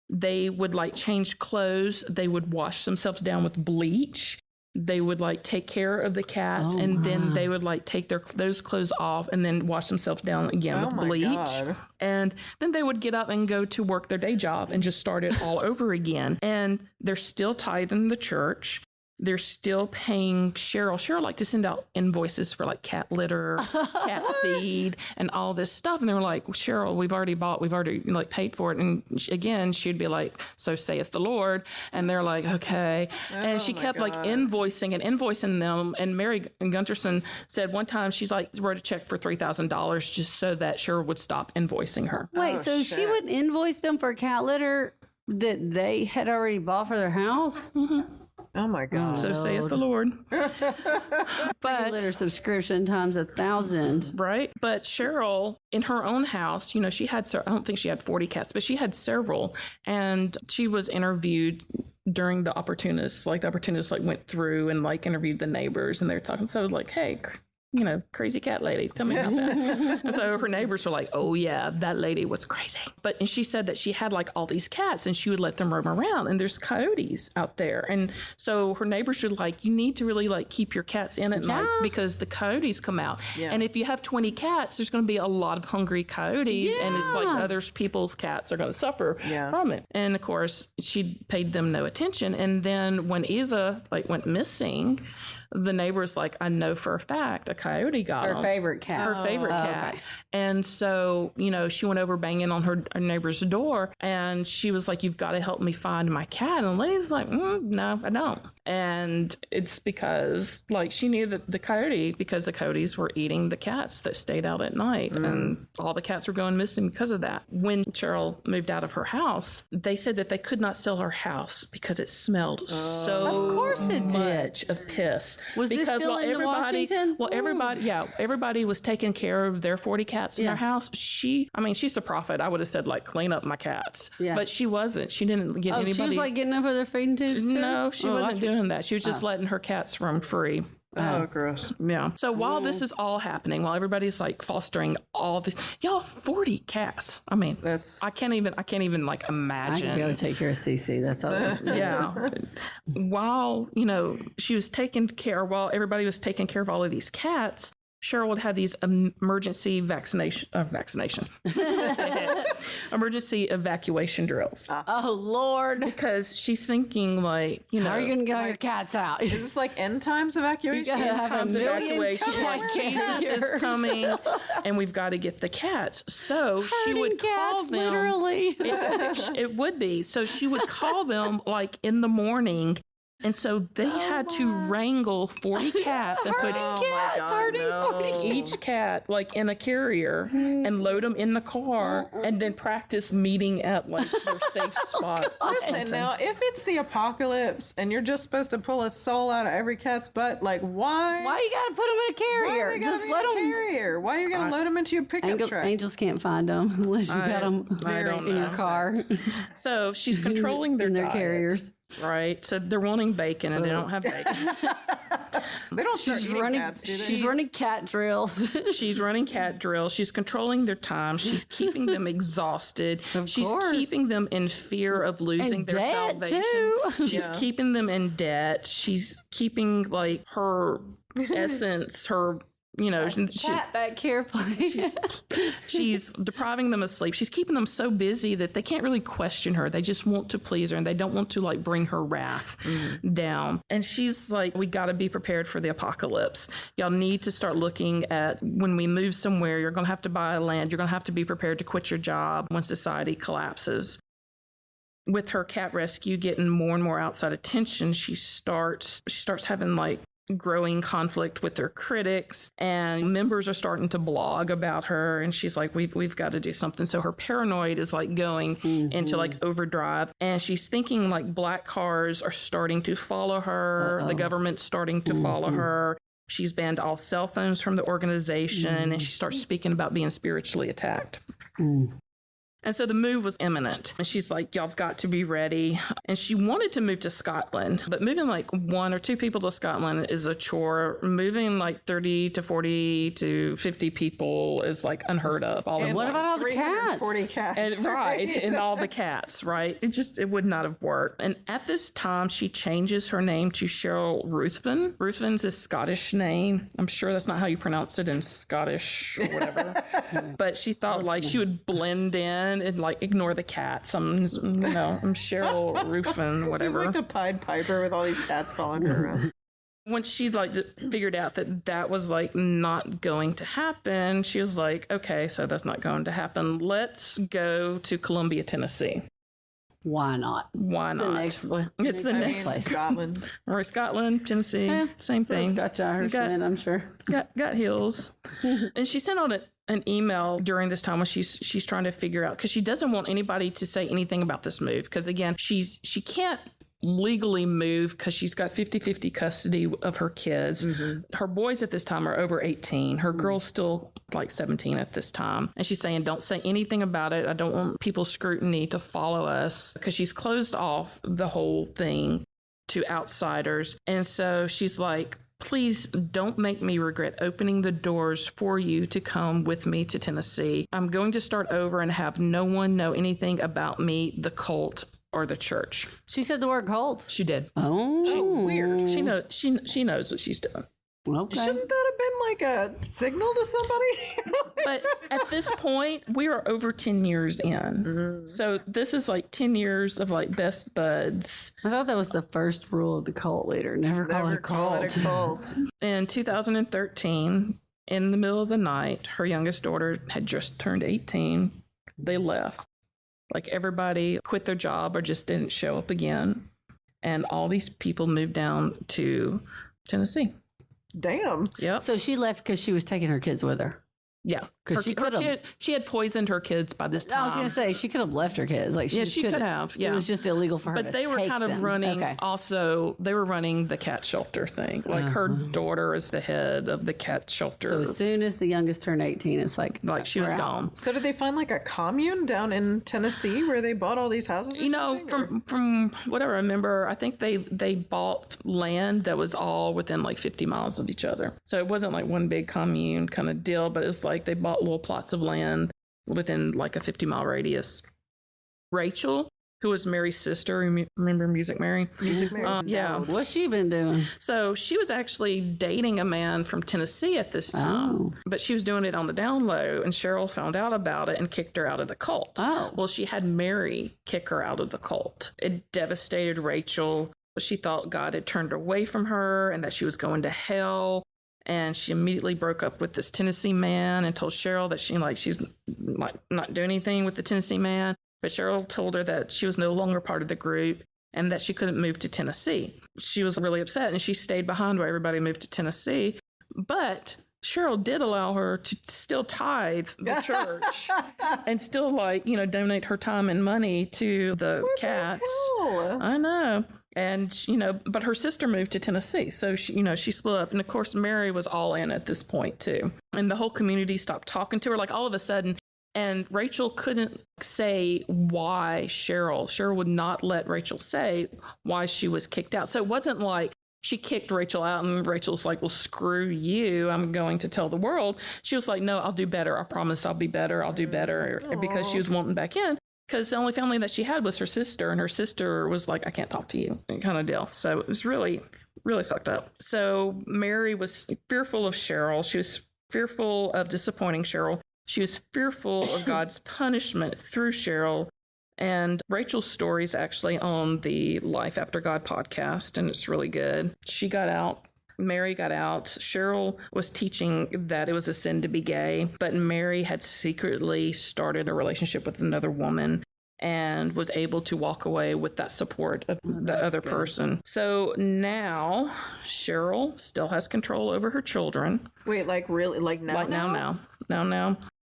they would like change clothes. They would wash themselves down with bleach. They would like take care of the cats, and then they would like take those clothes off and then wash themselves down again with bleach. God. And then they would get up and go to work their day job and just start it all over again. And they're still tithing the church. They're still paying Cheryl. Cheryl liked to send out invoices for like cat litter, cat feed, and all this stuff. And they were like, Cheryl, we've already like paid for it. And again, she'd be like, so saith the Lord. And they're like, okay. And she kept like invoicing them. And Mary Gunterson said one time she's like wrote a check for $3,000 just so that Cheryl would stop invoicing her. Wait, so shit. She would invoice them for cat litter that they had already bought for their house? Mm-hmm. Oh my God. So saith the Lord. But litter subscription times 1,000. Right. But Cheryl, in her own house, you know, she had, I don't think she had 40 cats, but she had several. And she was interviewed during the opportunists. Like the opportunists like went through and like interviewed the neighbors, and they were talking. So like, hey, you know, crazy cat lady, tell me about that. And so her neighbors were like, oh yeah, that lady was crazy. And she said that she had like all these cats and she would let them roam around, and there's coyotes out there. And so her neighbors were like, you need to really like keep your cats in at night because the coyotes come out. Yeah. And if you have 20 cats, there's going to be a lot of hungry coyotes, and it's like other people's cats are going to suffer from it. And of course, she paid them no attention. And then when Eva like went missing, the neighbor's like, I know for a fact a coyote got her favorite cat. Her favorite cat. Okay. And so, you know, she went over banging on her neighbor's door, and she was like, you've got to help me find my cat. And the lady's like, no, I don't. And it's because like she knew that the coyotes were eating the cats that stayed out at night, and all the cats were going missing because of that. When Cheryl moved out of her house, they said that they could not sell her house because it smelled so of course it much of piss. Was because this still in Washington? Everybody was taking care of their 40 cats in their house. She's a prophet. I would have said like, clean up my cats. Yeah. But she wasn't. She didn't get anybody. She was like getting up with her feeding tubes too? No, she wasn't doing that. She was just letting her cats roam free. Oh, gross. Yeah. So while this is all happening, while everybody's like fostering all the 40 cats. I mean, I can't even like imagine. I can go take care of Cece. That's all. Yeah. While, you know, while everybody was taking care of all of these cats, Cheryl would have these emergency emergency evacuation drills. Oh, Lord. Because she's thinking like, you know. How are you going to get all your cats out? Is this like end times evacuation? End times evacuation. Like Jesus is coming and we've got to get the cats. So she would call them. Literally. It would be. So she would call them like in the morning. And so they had to wrangle 40 cats and put each cat like in a carrier and load them in the car and then practice meeting at like their safe spot. Listen, now, if it's the apocalypse and you're just supposed to pull a soul out of every cat's butt, like why? Why you got to put them in a carrier? Just let them carrier. Why are you going to load them into your pickup truck? Angels can't find them unless you got them in your car. So she's controlling their carriers. Right. So they're wanting bacon and they don't have bacon. They don't start eating cats, do they? She's running cat drills. She's running cat drills. She's controlling their time. She's keeping them exhausted. She's keeping them in fear of losing their salvation. Too. She's keeping them in debt. She's keeping like her essence, her cat back here playing. She's depriving them of sleep. She's keeping them so busy that they can't really question her. They just want to please her and they don't want to like bring her wrath down. And she's like, we got to be prepared for the apocalypse. Y'all need to start looking at when we move somewhere, you're going to have to buy land. You're going to have to be prepared to quit your job when society collapses. With her cat rescue getting more and more outside attention, she starts having like growing conflict with their critics, and members are starting to blog about her, and she's like, we've got to do something. So her paranoid is like going into like overdrive, and she's thinking like black cars are starting to follow her. The government's starting to follow her. She's banned all cell phones from the organization, and she starts speaking about being spiritually attacked. And so the move was imminent. And she's like, y'all have got to be ready. And she wanted to move to Scotland, but moving like 1 or 2 people to Scotland is a chore. Moving like 30 to 40 to 50 people is like unheard of. And what about all the cats? 40 cats. And, right. And all the cats, right? It would not have worked. And at this time, she changes her name to Cheryl Ruthven. Ruthven's a Scottish name. I'm sure that's not how you pronounce it in Scottish or whatever. But she thought like she would blend in and like ignore the cats. I'm Cheryl Ruthven, whatever. She's like the Pied Piper with all these cats following her around. When she like figured out that was like not going to happen, she was like, okay, so that's not going to happen. Let's go to Columbia, Tennessee. Why not? Why not? It's the next place. Scotland. Or Scotland, Tennessee, same thing. Scotch Irishman, I'm sure. Got hills. And she sent out an email during this time when she's trying to figure out, because she doesn't want anybody to say anything about this move, because again, she can't legally move because she's got 50-50 custody of her kids. Her boys at this time are over 18. Her girl's still like 17 at this time. And she's saying, don't say anything about it. I don't want people's scrutiny to follow us, because she's closed off the whole thing to outsiders. And so she's like, please don't make me regret opening the doors for you to come with me to Tennessee. I'm going to start over and have no one know anything about me, the cult, or the church. She said the word cult. She did. Oh, Weird. She knows what she's doing. Okay. Shouldn't that have been like a signal to somebody? But at this point, we are over 10 years in. So this is like 10 years of like best buds. I thought that was the first rule of the cult leader. Never call it a cult. In 2013, in the middle of the night, her youngest daughter had just turned 18. They left. Like everybody quit their job or just didn't show up again. And all these people moved down to Tennessee. Damn. Yep. So she left because she was taking her kids with her. Yeah, 'Cause she had poisoned her kids by this time. I was going to say, she could have left her kids. Like she could have. Yeah, it was just illegal for her but to they were take kind of them. running. Okay. Also, they were running the cat shelter thing. Like her daughter is the head of the cat shelter. So as soon as the youngest turned 18, it's like she was we're out. gone. So did they find like a commune down in Tennessee where they bought all these houses? Or something, from what I remember, I think they bought land that was all within like 50 miles of each other. So it wasn't like one big commune kind of deal, but it's like they bought little plots of land within like a 50-mile radius. Rachel, who was Mary's sister, remember Music Mary? Music Mary. Yeah. What's she been doing? So she was actually dating a man from Tennessee at this time, but she was doing it on the down low, and Cheryl found out about it and kicked her out of the cult. Oh. Well, she had Mary kick her out of the cult. It devastated Rachel. She thought God had turned away from her and that she was going to hell. And she immediately broke up with this Tennessee man and told Cheryl that she's not doing anything with the Tennessee man. But Cheryl told her that she was no longer part of the group and that she couldn't move to Tennessee. She was really upset, and she stayed behind while everybody moved to Tennessee. But Cheryl did allow her to still tithe the church and still donate her time and money to the cats. I know. And, but her sister moved to Tennessee. So, she split up. And, of course, Mary was all in at this point, too. And the whole community stopped talking to her, like, all of a sudden. And Rachel couldn't say why Cheryl would not let Rachel say why she was kicked out. So it wasn't like she kicked Rachel out and Rachel's like, well, screw you. I'm going to tell the world. She was like, no, I'll do better. I promise I'll be better. I'll do better. Because she was wanting back in. Because the only family that she had was her sister, and her sister was like, I can't talk to you, kind of deal. So it was really, really fucked up. So Mary was fearful of Cheryl. She was fearful of disappointing Cheryl. She was fearful of God's punishment through Cheryl. And Rachel's story is actually on the Life After God podcast, and it's really good. She got out. Mary got out. Cheryl was teaching that it was a sin to be gay, but Mary had secretly started a relationship with another woman. and was able to walk away with that support of the other person. So now Cheryl still has control over her children. Wait, like really? Like now? Like now.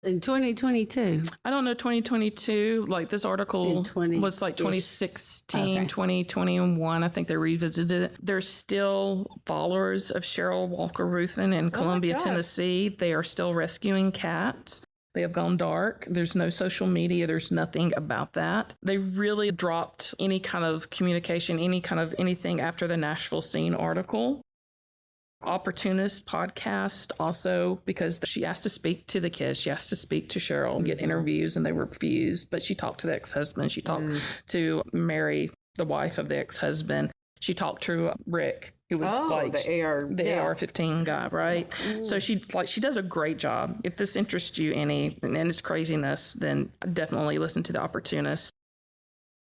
In 2022. I don't know, 2022, like this article was like 2016, 2021. I think they revisited it. They're still followers of Cheryl Walker Ruthven in Columbia, Tennessee. They are still rescuing cats. They have gone dark. There's no social media. There's nothing about that. They really dropped any kind of communication, any kind of anything after the Nashville Scene article. Opportunist podcast also, because she asked to speak to the kids. She asked to speak to Cheryl and get interviews, and they were refused. But she talked to the ex-husband. She talked to Mary, the wife of the ex-husband. She talked to Rick, who was the AR-15 guy, right? So she does a great job. If this interests you any and its craziness, then definitely listen to The Opportunist.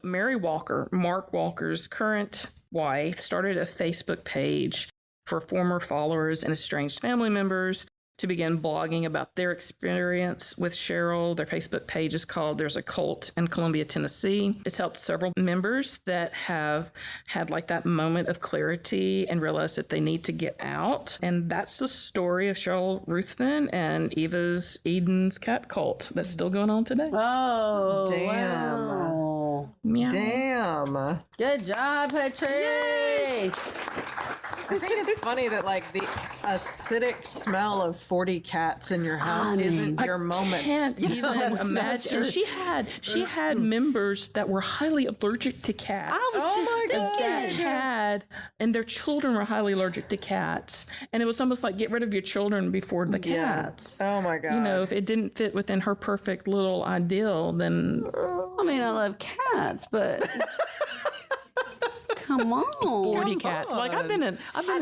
Mary Walker, Mark Walker's current wife, started a Facebook page for former followers and estranged family members to begin blogging about their experience with Cheryl. Their Facebook page is called There's a Cult in Columbia, Tennessee. It's helped several members that have had like that moment of clarity and realized that they need to get out. And that's the story of Cheryl Ruthven and Eden's cat cult that's still going on today. Oh, damn. Wow. Meow. Damn. Good job, Patrice. I think it's funny that like the acidic smell of 40 cats in your house isn't your moment. I can't even imagine. And she had members that were highly allergic to cats. I was just thinking. And their children were highly allergic to cats. And it was almost like get rid of your children before the cats. Oh my God. You know, if it didn't fit within her perfect little ideal, then I mean, I love cats, but come on, 40 cats. Like I've been in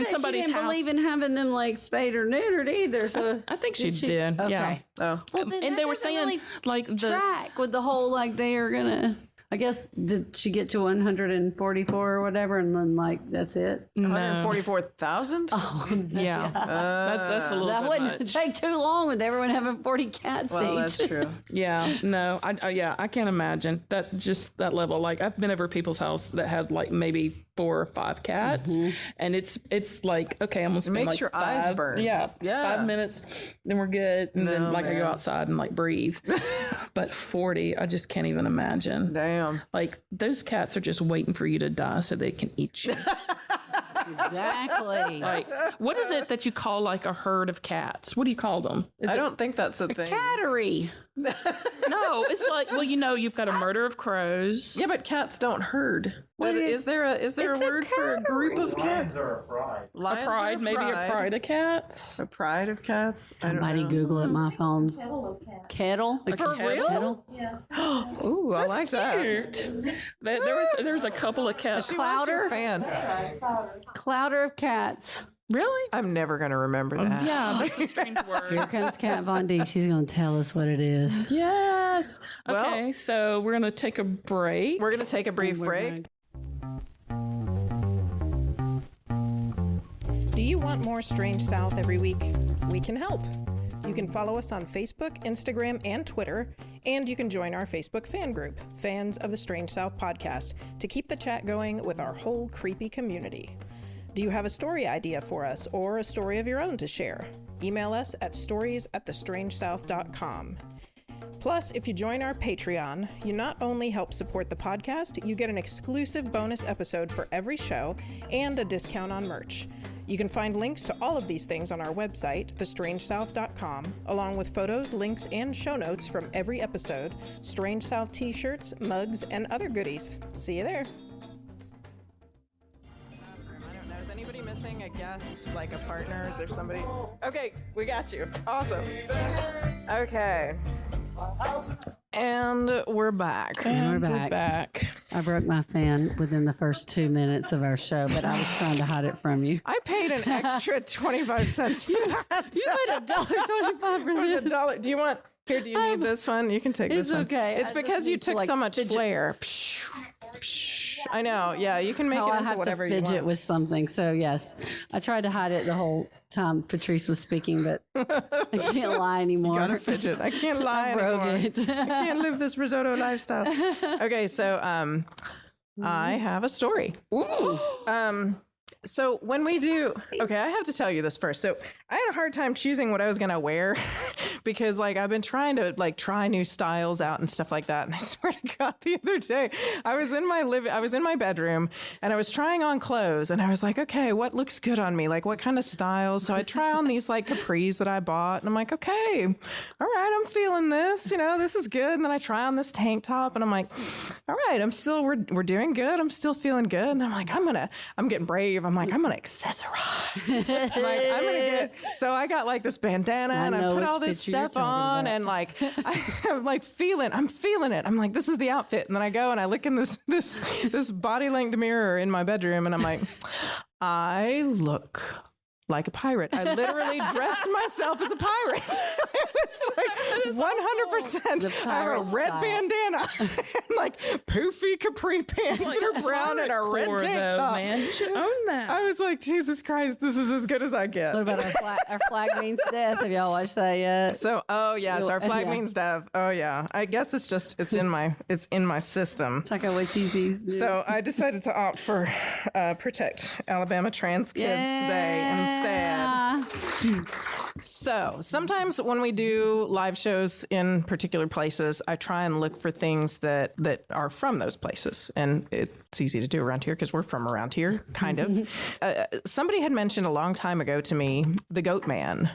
somebody's she didn't house. believe in having them like spayed or neutered either. So I think she did. Okay. Yeah. Oh. Well, then And they that were doesn't saying really like the track with the whole like they are gonna. I guess did she get to 144 or whatever, and then like that's it? no. 144,000? Oh, Yeah. That's a little that bit wouldn't much. take too long with everyone having 40 cats Well, each. that's true. Yeah, no, I can't imagine that level. Like I've been over people's house that had like maybe 4 or 5 cats, and it's like okay, I'm gonna spend makes like your eyes burn. Yeah, Yeah. 5 minutes, then we're good, and then like I go outside and like breathe. But 40, I just can't even imagine. Damn. Like those cats are just waiting for you to die so they can eat you. Exactly. Like, what is it that you call like a herd of cats? What do you call them? I don't think that's a thing. Cattery. No, it's like, well, you've got a murder of crows. Yeah, but cats don't herd. Is there a word for a group of cats? Lions are a pride. Lions A pride, are maybe a pride of cats. A pride of cats? Somebody Google it. My phone's kettle. For real? Kettle. Ooh, I like that. Cute. There was a couple of cats. What's your Clouder. fan? Clouder of cats. Really? I'm never gonna remember that. Yeah, that's a strange word. Here comes Kat Von D. She's going to tell us what it is. Yes. Well- Okay, so we're gonna take a break. We're gonna take a brief break. Do you want more Strange South every week? We can help. You can follow us on Facebook, Instagram, and Twitter, and you can join our Facebook fan group, Fans of the Strange South Podcast, to keep the chat going with our whole creepy community. Do you have a story idea for us or a story of your own to share? Email us at stories@thestrangesouth.com. Plus, if you join our Patreon, you not only help support the podcast, you get an exclusive bonus episode for every show and a discount on merch. You can find links to all of these things on our website, thestrangesouth.com, along with photos, links, and show notes from every episode, Strange South t-shirts, mugs, and other goodies. See you there. Is anybody missing a guest, like a partner? Is there somebody? Okay, we got you. Awesome. Okay. And we're back. And we're back. I broke my fan within the first 2 minutes of our show, but I was trying to hide it from you. I paid an extra 25 cents for that. You paid $1.25 for this. $1. Do you want? Here, do you need this one? You can take this It's one. okay. It's I because just you need to, took like, so much fidget. flair. I know. Yeah, you can make Oh, it I into have whatever to you fidget want. with something. So yes, I tried to hide it the whole time Patrice was speaking, but I can't lie anymore. Gotta fidget. I can't lie broke anymore. it. I can't live this risotto lifestyle. Okay, so I have a story. Ooh. So when we do, okay, I have to tell you this first. So I had a hard time choosing what I was gonna wear because like I've been trying to like try new styles out and stuff like that. And I swear to God, the other day I was in my bedroom and I was trying on clothes and I was like, okay, what looks good on me? Like what kind of styles? So I try on these like capris that I bought and I'm like, okay, all right, I'm feeling this. You know, this is good. And then I try on this tank top and I'm like, all right, we're doing good. I'm still feeling good. And I'm like, I'm getting brave. I'm like, I'm gonna accessorize. I'm gonna get. So I got like this bandana and I put all this stuff on and like I'm like I'm feeling it. I'm like, this is the outfit. And then I go and I look in this body length mirror in my bedroom and I'm like, I look like a pirate. I literally dressed myself as a pirate. It was like 100%. I have a red bandana and like poofy capri pants that are brown and a red tank top. Man, you should own that. I was like, Jesus Christ, this is as good as I get. What about our flag means death? Have y'all watched that yet? So, oh yes, our flag Yeah. means death. Oh yeah. I guess it's in my system. Taika Waititi's. So I decided to opt for protect Alabama trans kids today instead. So sometimes when we do live shows in particular places, I try and look for things that are from those places. And it's easy to do around here because we're from around here, kind of. Somebody had mentioned a long time ago to me, the Goat Man.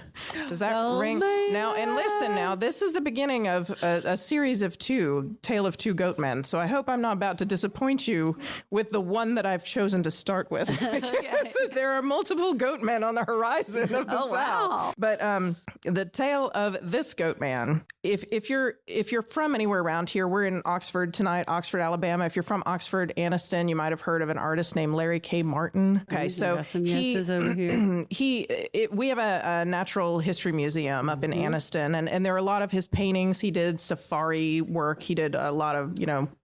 Does that ring? Now, and listen, now, this is the beginning of a series of Tale of Two Goat Men. So I hope I'm not about to disappoint you with the one that I've chosen to start with. There are multiple goat men on the horizon of the South. Wow. But the tale of this goat man, if you're from anywhere around here, we're in Oxford tonight, Oxford, Alabama. If you're from Oxford, Anniston, you might have heard of an artist named Larry K. Martin. Okay, so got some yeses over here. We have a natural history museum up in Anniston, and there are a lot of his paintings. He did safari work. He did a lot of,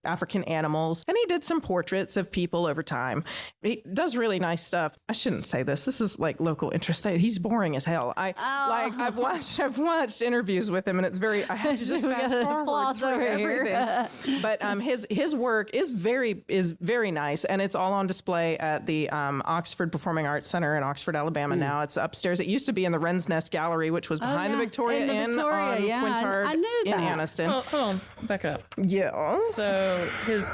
African animals, and he did some portraits of people over time. He does really nice stuff. I shouldn't say this. This is like local interest. He's boring as hell. I've watched interviews with him, and it's very. I had to just fast forward through everything. But his work is very nice, and it's all on display at the Oxford Performing Arts Center in Oxford, Alabama. Now it's upstairs. It used to be in the Wren's Nest Gallery, which was behind the Victoria Inn on Quintard I knew in that. Anniston. Hold on, back up. Yes. So his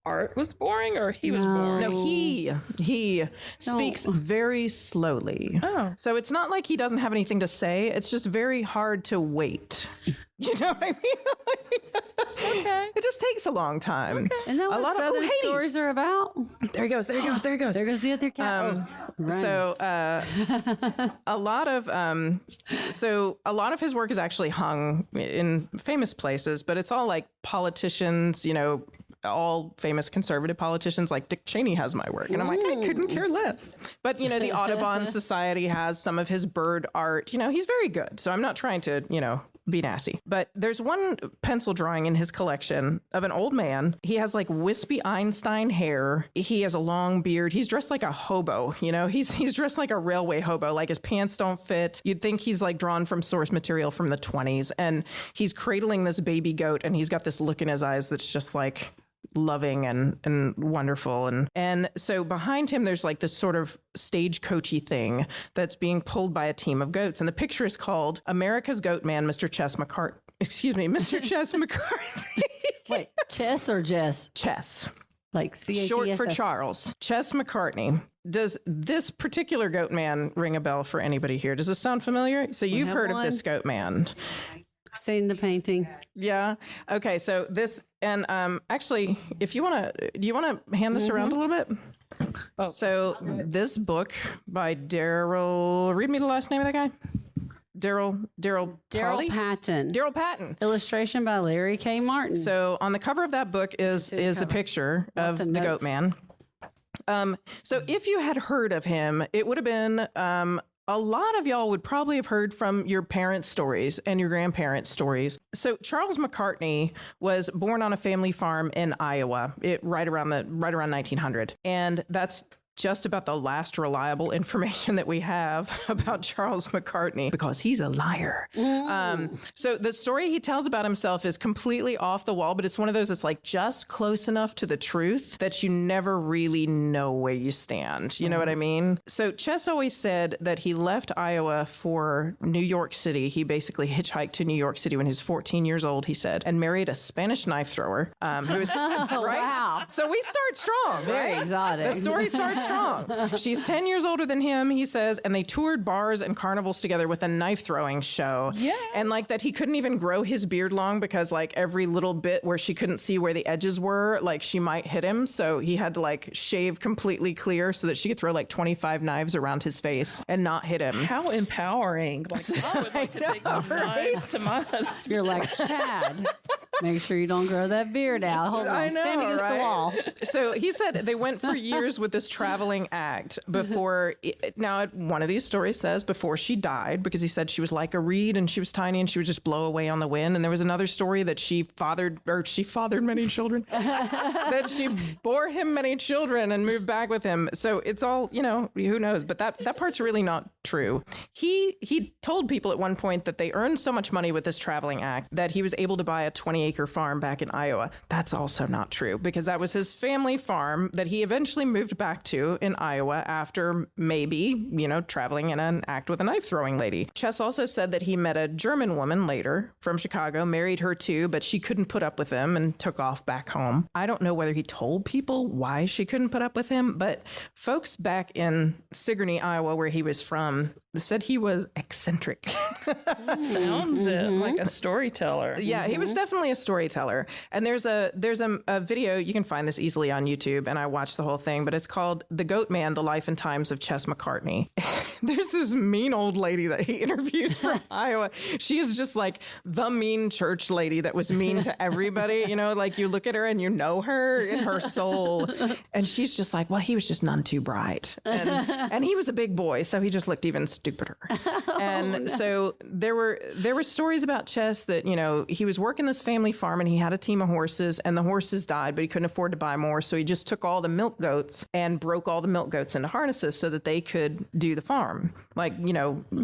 art was boring, or he was boring? No, he speaks very slowly. Oh. So it's not like he doesn't have anything to say. It's just very hard to wait. You know what I mean? Okay. It just takes a long time. Isn't that what Southern Hades. stories are about? There he goes. There he goes. There he goes. There goes the other cat. So a lot of his work is actually hung in famous places, but it's all like politicians, all famous conservative politicians. Like Dick Cheney has my work, and I'm like, I couldn't care less. But the Audubon Society has some of his bird art. He's very good. So I'm not trying to be nasty. But there's one pencil drawing in his collection of an old man. He has like wispy Einstein hair. He has a long beard. He's dressed like a hobo, he's dressed like a railway hobo. Like his pants don't fit. You'd think he's like drawn from source material from the 1920s. And he's cradling this baby goat, and he's got this look in his eyes that's just like loving and wonderful. And so behind him, there's like this sort of stagecoachy thing that's being pulled by a team of goats. And the picture is called America's Goat Man, Mr. Chess McCarthy. Excuse me, Mr. Chess McCarthy. Wait, Chess or Jess? Chess. Like C-H-E-S-S. Short for Charles. Chess McCartney. Does this particular goat man ring a bell for anybody here? Does this sound familiar? So you've heard of this goat man. Seen the painting. Yeah. Okay. So this, and actually, if you want to, do you want to hand this around a little bit? Oh. So this book by Daryl, read me the last name of that guy. Daryl Patton. Daryl Patton. Illustration by Larry K. Martin. So on the cover of that book is the picture of the goat man. So if you had heard of him, it would have been a lot of y'all would probably have heard from your parents' stories and your grandparents' stories. So Charles McCartney was born on a family farm in Iowa, right around 1900. And that's just about the last reliable information that we have about Charles McCartney, because he's a liar. So the story he tells about himself is completely off the wall, but it's one of those that's like just close enough to the truth that you never really know where you stand. You know what I mean? So Chess always said that he left Iowa for New York City. He basically hitchhiked to New York City when he was 14 years old, he said, and married a Spanish knife thrower who was, right? Wow. So we start strong, Very right? exotic. The story starts strong. She's 10 years older than him, he says, and they toured bars and carnivals together with a knife throwing show. Yeah. And like that he couldn't even grow his beard long because like every little bit where she couldn't see where the edges were, like she might hit him. So he had to like shave completely clear so that she could throw like 25 knives around his face and not hit him. How empowering. Like, I would like to take some knives to my husband. You're like, Chad, make sure you don't grow that beard out. Hold on, stand against the wall. So he said they went for years with this traveling act before, now one of these stories says before she died, because he said she was like a reed and she was tiny and she would just blow away on the wind. And there was another story that she fathered many children, that she bore him many children and moved back with him. So it's all, who knows, but that part's really not true. He told people at one point that they earned so much money with this traveling act that he was able to buy a 20-acre farm back in Iowa. That's also not true, because that was his family farm that he eventually moved back to in Iowa after maybe, traveling in an act with a knife throwing lady. Chess also said that he met a German woman later from Chicago, married her too, but she couldn't put up with him and took off back home. I don't know whether he told people why she couldn't put up with him, but folks back in Sigourney, Iowa, where he was from, said he was eccentric. Sounds like a storyteller. Yeah, he was definitely a storyteller. And there's a video, you can find this easily on YouTube, and I watched the whole thing, but it's called The Goat Man, The Life and Times of Chess McCartney. There's this mean old lady that he interviews from Iowa. She is just like the mean church lady that was mean to everybody. Like you look at her and you know her in her soul. And she's just like, well, he was just none too bright. And he was a big boy, so he just looked even stupider. And so there were stories about Chess that, he was working this family farm and he had a team of horses and the horses died, but he couldn't afford to buy more. So he just took all the milk goats and broke all the milk goats into harnesses so that they could do the farm, like,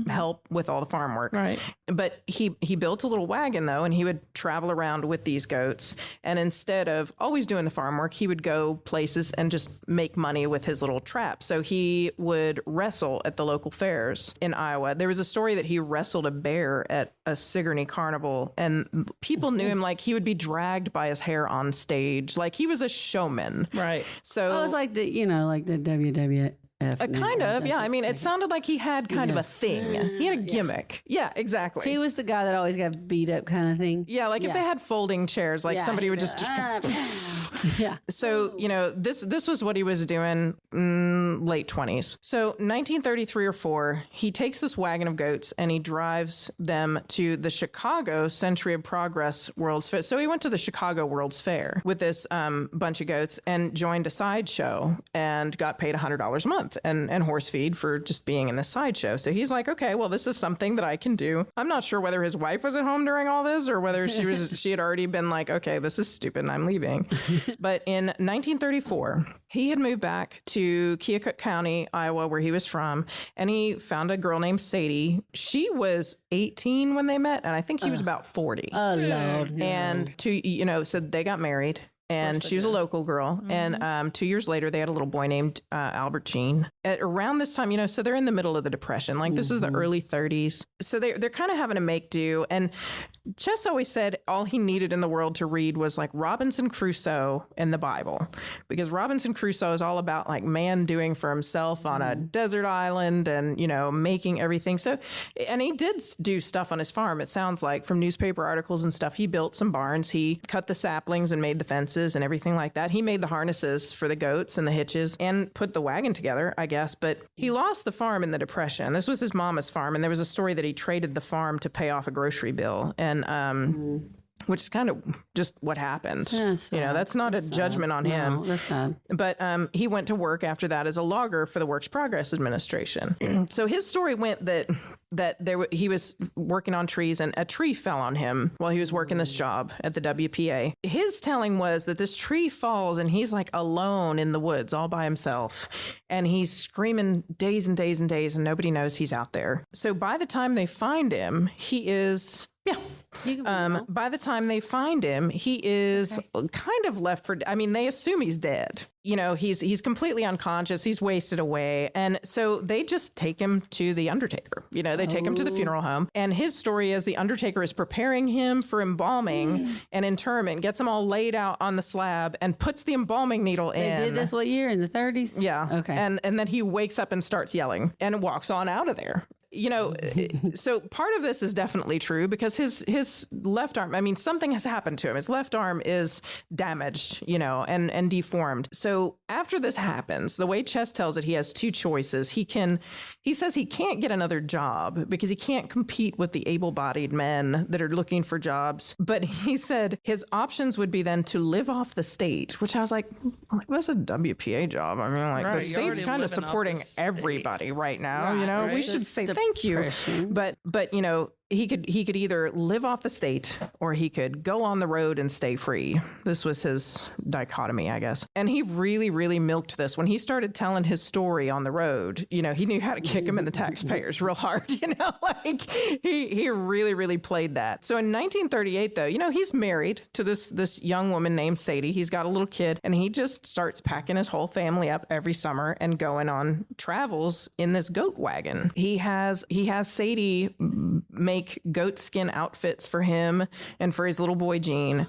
help with all the farm work. Right. But he built a little wagon though, and he would travel around with these goats. And instead of always doing the farm work, he would go places and just make money with his little trap. So he would wrestle at the local fairs in Iowa. There was a story that he wrestled a bear at a Sigourney carnival, and people knew him like he would be dragged by his hair on stage. Like he was a showman. Right. So it was like the WWF. Kind of, yeah. I mean, it sounded like he had kind of a thing. He had a gimmick. Yeah, exactly. He was the guy that always got beat up kind of thing. Yeah, like if they had folding chairs, like somebody would just... Yeah. So, this was what he was doing late 20s. So 1933 or 4, he takes this wagon of goats and he drives them to the Chicago Century of Progress World's Fair. So he went to the Chicago World's Fair with this bunch of goats and joined a sideshow and got paid $100 a month and horse feed for just being in the sideshow. So he's like, okay, well, this is something that I can do. I'm not sure whether his wife was at home during all this or whether she had already been like, okay, this is stupid and I'm leaving. But in 1934, he had moved back to Keokuk County, Iowa, where he was from, and he found a girl named Sadie. She was 18 when they met, and I think he was about 40. Oh, Lord. And so they got married. And she was a local girl. Mm-hmm. And 2 years later, they had a little boy named Albert Jean. At around this time, so they're in the middle of the Depression. Like, this is the early 30s. So they're kind of having to make do. And Chess always said all he needed in the world to read was, like, Robinson Crusoe and the Bible. Because Robinson Crusoe is all about, like, man doing for himself on a desert island and, making everything. So, and he did do stuff on his farm, it sounds like, from newspaper articles and stuff. He built some barns. He cut the saplings and made the fences and everything like that. He made the harnesses for the goats and the hitches and put the wagon together, I guess. But he lost the farm in the Depression. This was his mama's farm. And there was a story that he traded the farm to pay off a grocery bill. And which is kind of just what happened. That's sad. That's not a judgment on him. No, that's sad. But he went to work after that as a logger for the Works Progress Administration. So his story went that he was working on trees and a tree fell on him while he was working this job at the WPA. His telling was that this tree falls and he's like alone in the woods all by himself. And he's screaming days and days and days and nobody knows he's out there. So by the time they find him, he is... by the time they find him, he is kind of left for, they assume he's dead. He's completely unconscious. He's wasted away. And so they just take him to the undertaker. They take him to the funeral home. And his story is the undertaker is preparing him for embalming and interment, gets him all laid out on the slab and puts the embalming needle in. They did this what year? In the 30s? Yeah. Okay. And then he wakes up and starts yelling and walks on out of there. So part of this is definitely true because his left arm, something has happened to him. His left arm is damaged, and deformed. So after this happens, the way Chess tells it, he has two choices. He says he can't get another job because he can't compete with the able-bodied men that are looking for jobs. But he said his options would be then to live off the state, which I was like, what's a WPA job? Right, the state's kind of supporting everybody right now, Right. We should say thank you. But he could either live off the state or he could go on the road and stay free. This was his dichotomy, I guess. And he really, really milked this. When he started telling his story on the road, he knew how to kick him in the taxpayers real hard, he really, really played that. So in 1938, though, he's married to this young woman named Sadie. He's got a little kid and he just starts packing his whole family up every summer and going on travels in this goat wagon. He has Sadie make goat skin outfits for him and for his little boy Gene,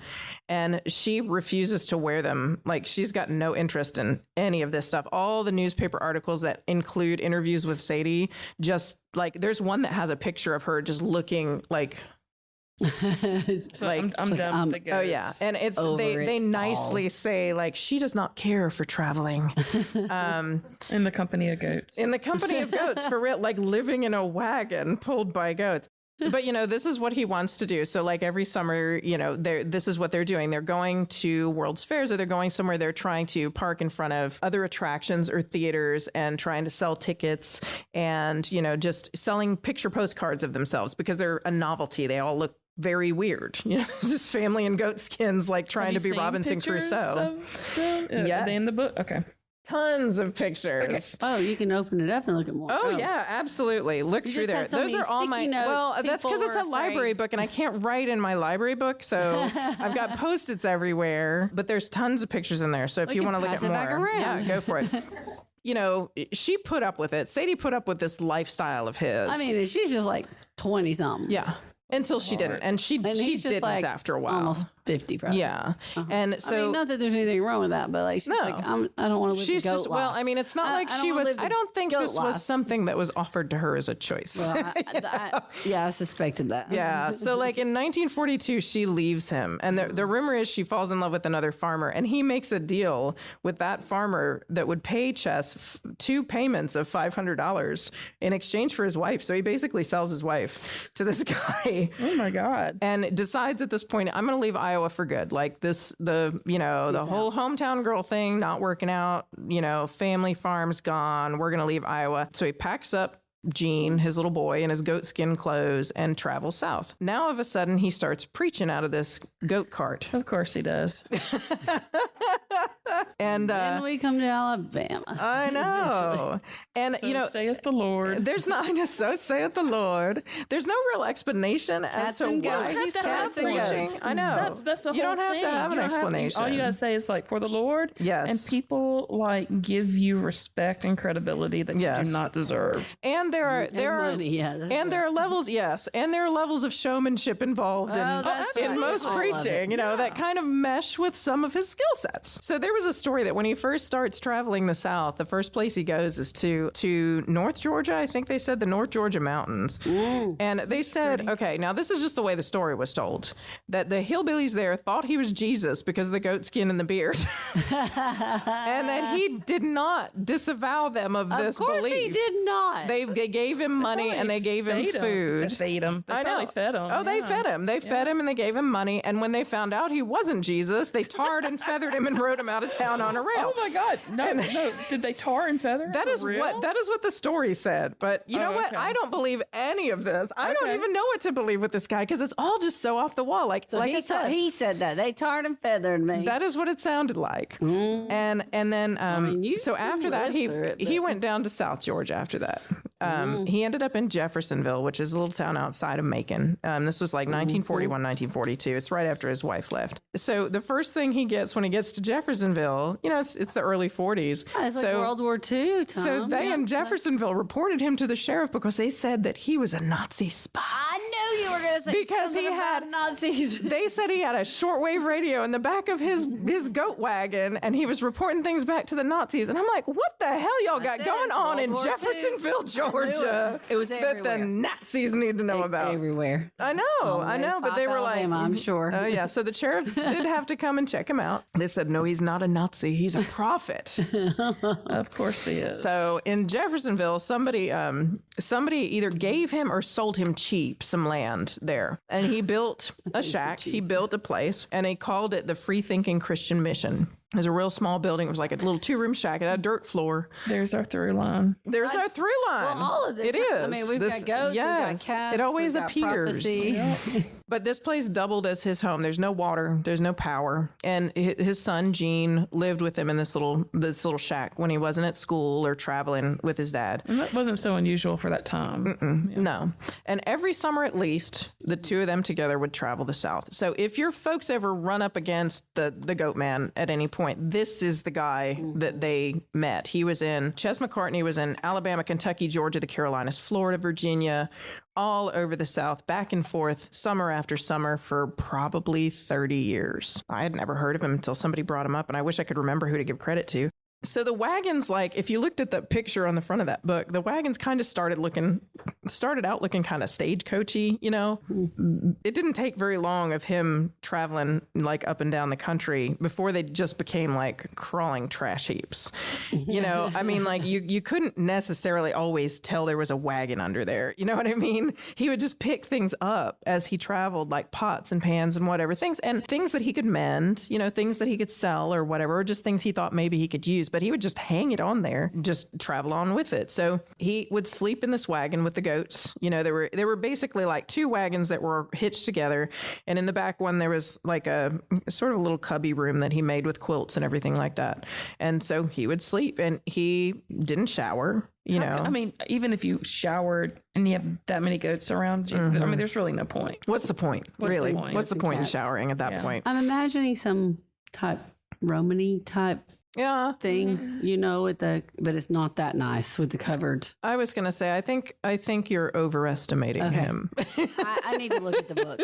and she refuses to wear them. Like, she's got no interest in any of this stuff. All the newspaper articles that include interviews with Sadie, just like, there's one that has a picture of her just looking like I'm done with the goats. Oh yeah, and it's they nicely say like she does not care for traveling in the company of goats. In the company of goats, for real, like living in a wagon pulled by goats. But, this is what he wants to do. So like every summer, this is what they're doing. They're going to World's Fairs or they're going somewhere. They're trying to park in front of other attractions or theaters and trying to sell tickets and, just selling picture postcards of themselves because they're a novelty. They all look very weird. This family in goat skins, like trying to be Robinson Crusoe. Yeah. Are they in the book? Okay. Tons of pictures. Okay. Oh, you can open it up and look at more. Oh, yeah, absolutely. Look through there. Those are all my notes. Well, that's because it's a library book and I can't write in my library book, so I've got Post-its everywhere. But there's tons of pictures in there. So if you want to look at more, yeah, go for it. She put up with it. Sadie put up with this lifestyle of his. She's just like 20 something. Yeah. Until she didn't. And she didn't like after a while. Almost 50 probably. Yeah. And so not that there's anything wrong with that, but like she's like, I don't want to live she's the goat just, life. well, it's not like she was, I don't think this life. was something that was offered to her as a choice. Well, I suspected that. Yeah. So like in 1942, she leaves him. And the rumor is she falls in love with another farmer. And he makes a deal with that farmer that would pay Chess 2 payments of $500 in exchange for his wife. So he basically sells his wife to this guy. Oh my God. And decides at this point, I'm going to leave Iowa for good. Like the whole hometown girl thing, not working out, family farm's gone. We're going to leave Iowa. So he packs up Gene, his little boy, in his goat skin clothes and travels south. Now, all of a sudden, he starts preaching out of this goat cart. Of course he does. And then we come to Alabama. I know. And, so saith the Lord. There's not, so saith the Lord. There's no real explanation as to why he started preaching. I know. That's the whole thing. You don't have to have an explanation. All you got to say is like, for the Lord. Yes. And people like give you respect and credibility that you do not deserve. And there are levels, yes, and there are levels of showmanship involved in most preaching, that kind of mesh with some of his skill sets. So there was a story story that when he first starts traveling the South, the first place he goes is to North Georgia. I think they said the North Georgia mountains. And they said, okay, now this is just the way the story was told, that the hillbillies there thought he was Jesus because of the goat skin and the beard. And that he did not disavow them of this belief. Of course he did not. They gave him money and they gave him food. They fed him. They probably fed him. Oh, they fed him. They fed him and they gave him money. And when they found out he wasn't Jesus, they tarred and feathered him and rode him out of town on a rail. Oh my God! No. Did they tar and feather? That is what the story said. But you know what? Okay. I don't believe any of this. I don't even know what to believe with this guy because it's all just so off the wall. Like I said, he said that they tarred and feathered me. that is what it sounded like. And then so after that he went down to South Georgia after that. He ended up in Jeffersonville, which is a little town outside of Macon. This was like 1941, 1942. It's right after his wife left. So the first thing he gets when he gets to Jeffersonville, it's the early 40s. It's like World War II, Tom. So they in Jeffersonville reported him to the sheriff because they said that he was a Nazi spy. I knew you were going to say Because he had Nazis. They said he had a shortwave radio in the back of his goat wagon, and he was reporting things back to the Nazis. And I'm like, what the hell y'all got going on in Jeffersonville, Georgia? It was that everywhere. the Nazis need to know about. Everywhere. I know, but they were Alabama, like, I'm sure. Oh yeah, so the sheriff did have to come and check him out. They said, no, he's not a Nazi, he's a prophet. Of course he is. So in Jeffersonville, somebody either gave him or sold him cheap some land there, and he built a shack. He built a place, and he called it the Free Thinking Christian Mission. It was a real small building. It was like a little 2-room shack. It had a dirt floor. There's our through line. There's our through line. Well, all of this. It is. I mean, we've got goats, yes, we've got cats. it always we've got appears. prophecy. But this place doubled as his home. There's no water. There's no power. And his son, Gene, lived with him in this little shack when he wasn't at school or traveling with his dad. And that wasn't so unusual for that time. No. And every summer at least, the two of them together would travel the South. So if your folks ever run up against the goat man at any point, this is the guy that they met. He was in, Courtney was in Alabama, Kentucky, Georgia, the Carolinas, Florida, Virginia, all over the South, back and forth, summer after summer for probably 30 years. I had never heard of him until somebody brought him up, and I wish I could remember who to give credit to. So the wagons, like, if you looked at the picture on the front of that book, the wagons kind of started out looking kind of stagecoachy, It didn't take very long of him traveling, like, up and down the country before they just became, like, crawling trash heaps. I mean, like, you couldn't necessarily always tell there was a wagon under there. You know what I mean? He would just pick things up as he traveled, like pots and pans and whatever, things that he could mend, things that he could sell or whatever, or just things he thought maybe he could use. But he would just hang it on there, just travel on with it. So he would sleep in this wagon with the goats. There were basically like two wagons that were hitched together. And in the back one, there was like a sort of a little cubby room that he made with quilts and everything like that. And so he would sleep, and he didn't shower. I mean, even if you showered and you have that many goats around you, I mean, there's really no point. What's the point? Really? What's the point in showering at that point? I'm imagining some type Romany type thing, but it's not that nice with the covered. I was going to say, I think you're overestimating him. I need to look at the book.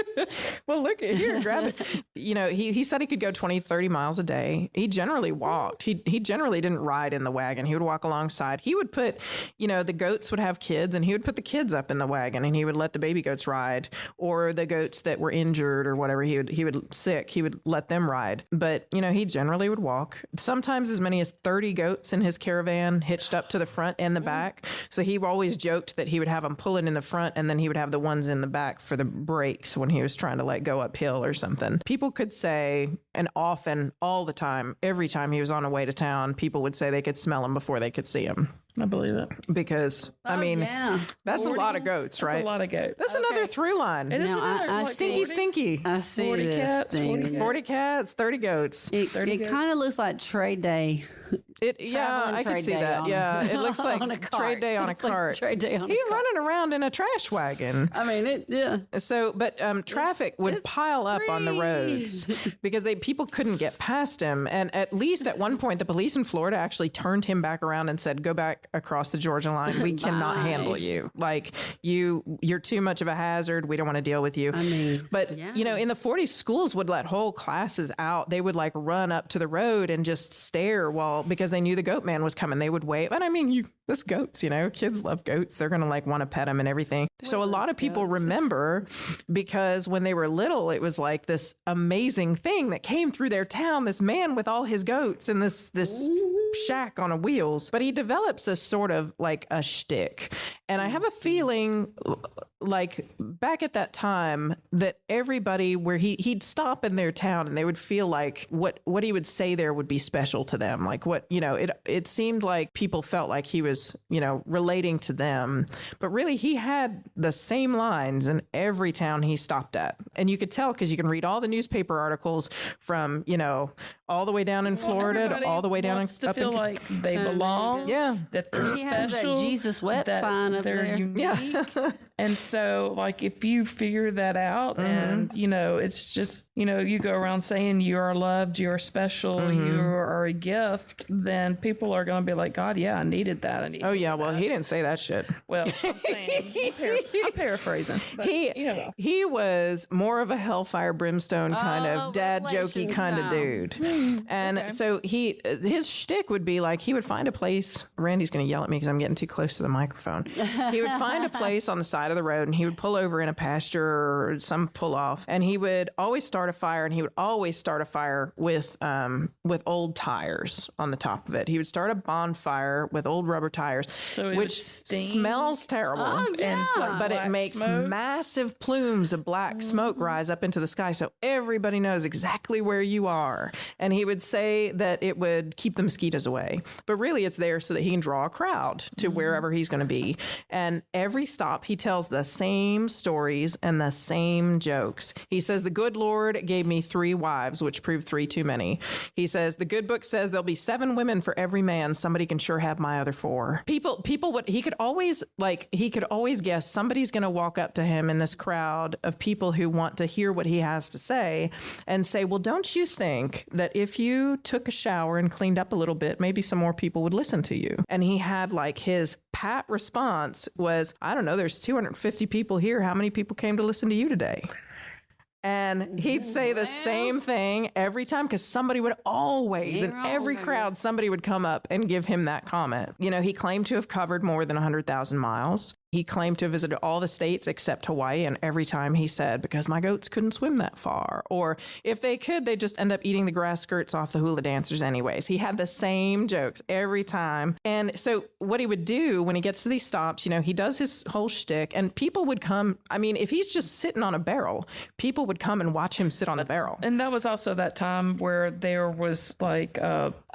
Well, look here, grab it. He said he could go 20, 30 miles a day. He generally walked. He generally didn't ride in the wagon. He would walk alongside. He would put, the goats would have kids, and he would put the kids up in the wagon, and he would let the baby goats ride, or the goats that were injured or whatever, he would let them ride. But, he generally would walk. Sometimes as many as 30 goats in his caravan hitched up to the front and the back. So he always joked that he would have them pulling in the front, and then he would have the ones in the back for the brakes when he was trying to go uphill or something. People could say, and often, all the time, every time he was on a way to town, people would say they could smell him before they could see him. I believe it. Because, that's 40, a lot of goats, right? That's a lot of goats. That's another through line. It is I stinky. I see 40 this cats, thing. 40 cats, 30 goats. It kind of looks like trade day Traveling I could trade see day that. on Yeah, it looks like on a cart. trade day on a It's like cart. trade day on a He's cart. running around in a trash wagon. I mean, So, but traffic would it's pile up on the roads because people couldn't get past him. And at least at one point, the police in Florida actually turned him back around and said, "Go back across the Georgia line. We cannot handle you. Like you're too much of a hazard. We don't want to deal with you." I mean, but in the 40s, schools would let whole classes out. They would like run up to the road and just stare because they knew the goat man was coming. They would wave. And I mean, this goats, kids love goats. They're going to like want to pet them and everything. So a lot of people remember because when they were little, it was like this amazing thing that came through their town, this man with all his goats and this shack on wheels. But he develops this sort of like a shtick. And I have a feeling like back at that time that everybody where he'd stop in their town and they would feel like what he would say there would be special to them. Like it seemed like people felt like he was, relating to them. But really he had the same lines in every town he stopped at. And you could tell because you can read all the newspaper articles from, all the way down in Florida to all the way down to feel like they belong. Yeah. That they're he has special. that Jesus wet that sign up they're there. unique. And so, like, if you figure that out and, it's just, you go around saying you are loved, you are special, you are a gift, then people are going to be like, God, yeah, I needed that. I needed well, he didn't say that shit. Well, I'm saying, I'm paraphrasing. But, he was more of a hellfire brimstone kind of dad jokey Revelation kind of style. dude. And so his shtick would be like, he would find a place. Randy's going to yell at me because I'm getting too close to the microphone. He would find a place on the side of the road and he would pull over in a pasture or some pull off, and he would always start a fire, and he would always start a fire with old tires on the top of it. He would start a bonfire with old rubber tires, So it which would steam. smells terrible. Oh, yeah. But it black makes smoke. massive plumes of black smoke rise up into the sky, so everybody knows exactly where you are. And he would say that it would keep the mosquitoes away, but really it's there so that he can draw a crowd to wherever he's going to be. And every stop he tells the same stories and the same jokes. He says, the good Lord gave me 3 wives, which proved 3 too many. He says, the good book says there'll be 7 women for every man. Somebody can sure have my other 4. People would, he could always guess somebody's going to walk up to him in this crowd of people who want to hear what he has to say and say, well, don't you think that if you took a shower and cleaned up a little bit, maybe some more people would listen to you? And he had like his pat response was, I don't know, there's 250 people here. How many people came to listen to you today? And he'd say the same thing every time because somebody would always, in every crowd, somebody would come up and give him that comment. He claimed to have covered more than 100,000 miles. He claimed to have visited all the states except Hawaii, and every time he said, because my goats couldn't swim that far. Or if they could, they'd just end up eating the grass skirts off the hula dancers anyways. He had the same jokes every time. And so what he would do when he gets to these stops, he does his whole shtick, and people would come. I mean, if he's just sitting on a barrel, people would come and watch him sit on a barrel. And that was also that time where there was like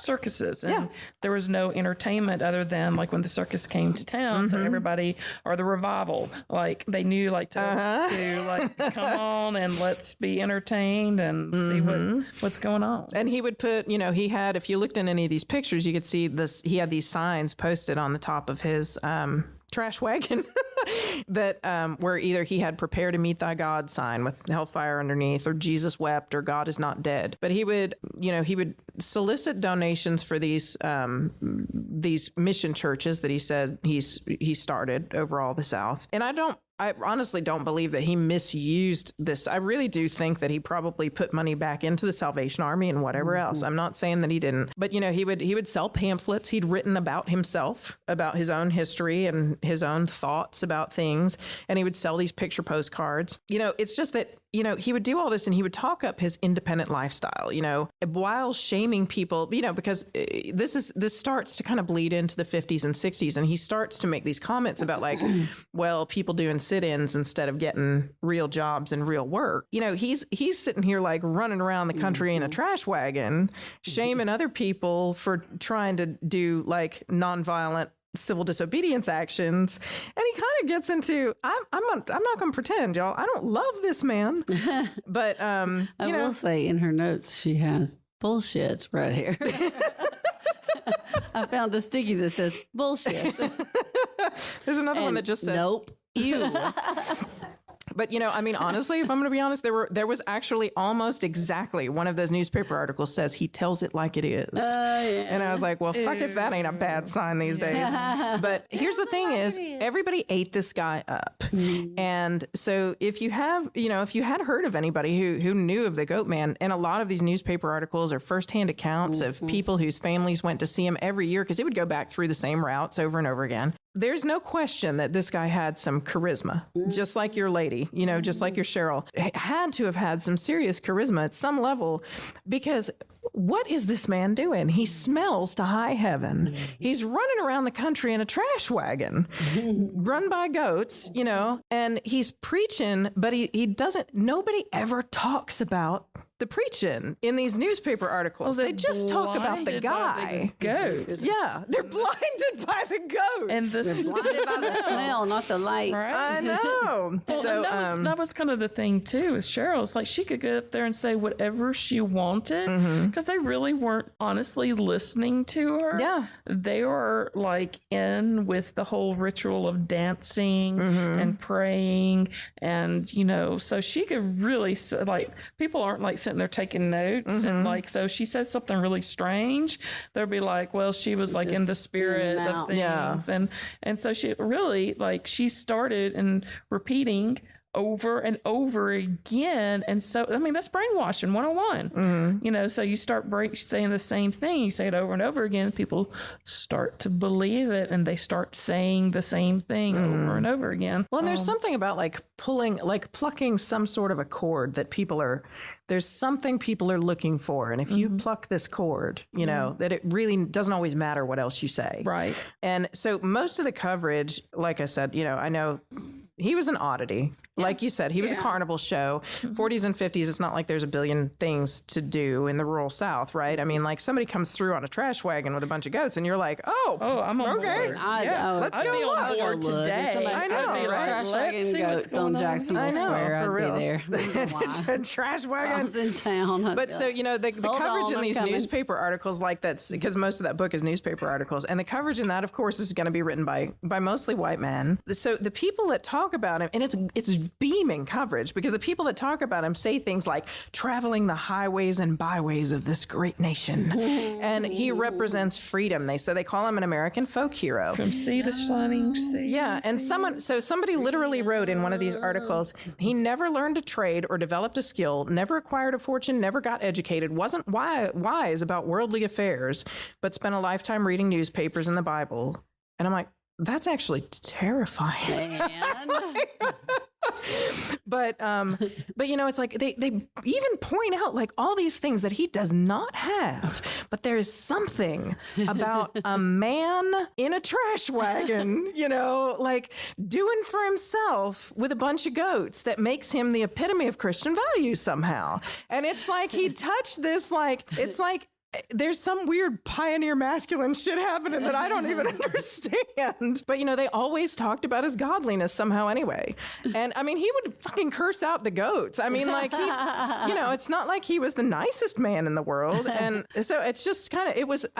circuses, and there was no entertainment other than like when the circus came to town. So everybody, or the revival, like they knew like to like come on and let's be entertained and see what's going on. And he would put, he had, if you looked in any of these pictures, you could see this, he had these signs posted on the top of his trash wagon that where either he had prepare to meet thy God sign with hellfire underneath, or Jesus wept, or God is not dead. But he would, he would solicit donations for these mission churches that he said he started over all the South. And I honestly don't believe that he misused this. I really do think that he probably put money back into the Salvation Army and whatever else. I'm not saying that he didn't, but he would sell pamphlets. He'd written about himself, about his own history and his own thoughts about things, and he would sell these picture postcards. It's just that he would do all this and he would talk up his independent lifestyle, while shaming people, because this starts to kind of bleed into the 50s and 60s. And he starts to make these comments about like, well, people doing sit-ins instead of getting real jobs and real work. He's sitting here like running around the country in a trash wagon, shaming other people for trying to do like nonviolent civil disobedience actions, and he kind of gets into I'm not going to pretend, y'all, I don't love this man, but I will say in her notes she has bullshit right here. I found a sticky that says bullshit. There's another one that just says, nope. ew. But, I mean, honestly, if I'm going to be honest, there was actually almost exactly one of those newspaper articles says he tells it like it is. Yeah. And I was like, well, fuck if that ain't a bad sign these days. But here's the thing is everybody ate this guy up. And so if you have, if you had heard of anybody who knew of the Goat Man, and a lot of these newspaper articles are firsthand accounts of people whose families went to see him every year because he would go back through the same routes over and over again. There's no question that this guy had some charisma, just like your lady, just like your Cheryl, had to have had some serious charisma at some level, because what is this man doing? He smells to high heaven. He's running around the country in a trash wagon, run by goats, and he's preaching, but he doesn't, nobody ever talks about the preaching in these newspaper articles. They just talk about the guy. Goats. Yeah, they're blinded by the goats. And Blinded by the smell, not the light. Right? I know. Well, So and that was kind of the thing too with Cheryl. It's like she could go up there and say whatever she wanted because they really weren't honestly listening to her. Yeah. They were like in with the whole ritual of dancing and praying, and so she could really people aren't like sitting there taking notes and so she says something really strange, they'll be like, well, she was like in the spirit of things. Yeah. And so she really she started and repeating over and over again. And so, I mean, that's brainwashing 101. So you start saying the same thing, you say it over and over again, people start to believe it and they start saying the same thing over and over again. Well, and there's something about plucking some sort of a cord that there's something people are looking for. And if you pluck this cord, that it really doesn't always matter what else you say. Right. And so most of the coverage, like I said, I know he was an oddity. Like you said, he was a carnival show. 40s and 50s, it's not like there's a billion things to do in the rural South, right? I mean, like somebody comes through on a trash wagon with a bunch of goats and you're like, oh, I'm on board. Let's I'd go be on look. board today. I know, I'd be right? Trash let's wagon see what's goats going on on. Jacksonville Square. for real. I'd be there. I don't know why. Trash I wagon. was in town. I'd But be so, like, the "Hold coverage on, in I'm these coming." newspaper articles like that's because most of that book is newspaper articles. And the coverage in that, of course, is going to be written by mostly white men. So the people that talk about him, and it's beaming coverage because the people that talk about him say things like traveling the highways and byways of this great nation. And he represents freedom. They call him an American folk hero. From sea to shining sea. Yeah, and somebody literally wrote in one of these articles, he never learned a trade or developed a skill, never acquired a fortune, never got educated, wasn't wise about worldly affairs, but spent a lifetime reading newspapers and the Bible. And I'm like, that's actually terrifying. But it's like they even point out like all these things that he does not have, but there is something about a man in a trash wagon, like doing for himself with a bunch of goats that makes him the epitome of Christian values somehow. And it's like he touched this, it's like there's some weird pioneer masculine shit happening that I don't even understand. But, they always talked about his godliness somehow anyway. And I mean, he would fucking curse out the goats. I mean, like, it's not like he was the nicest man in the world. And so it's just I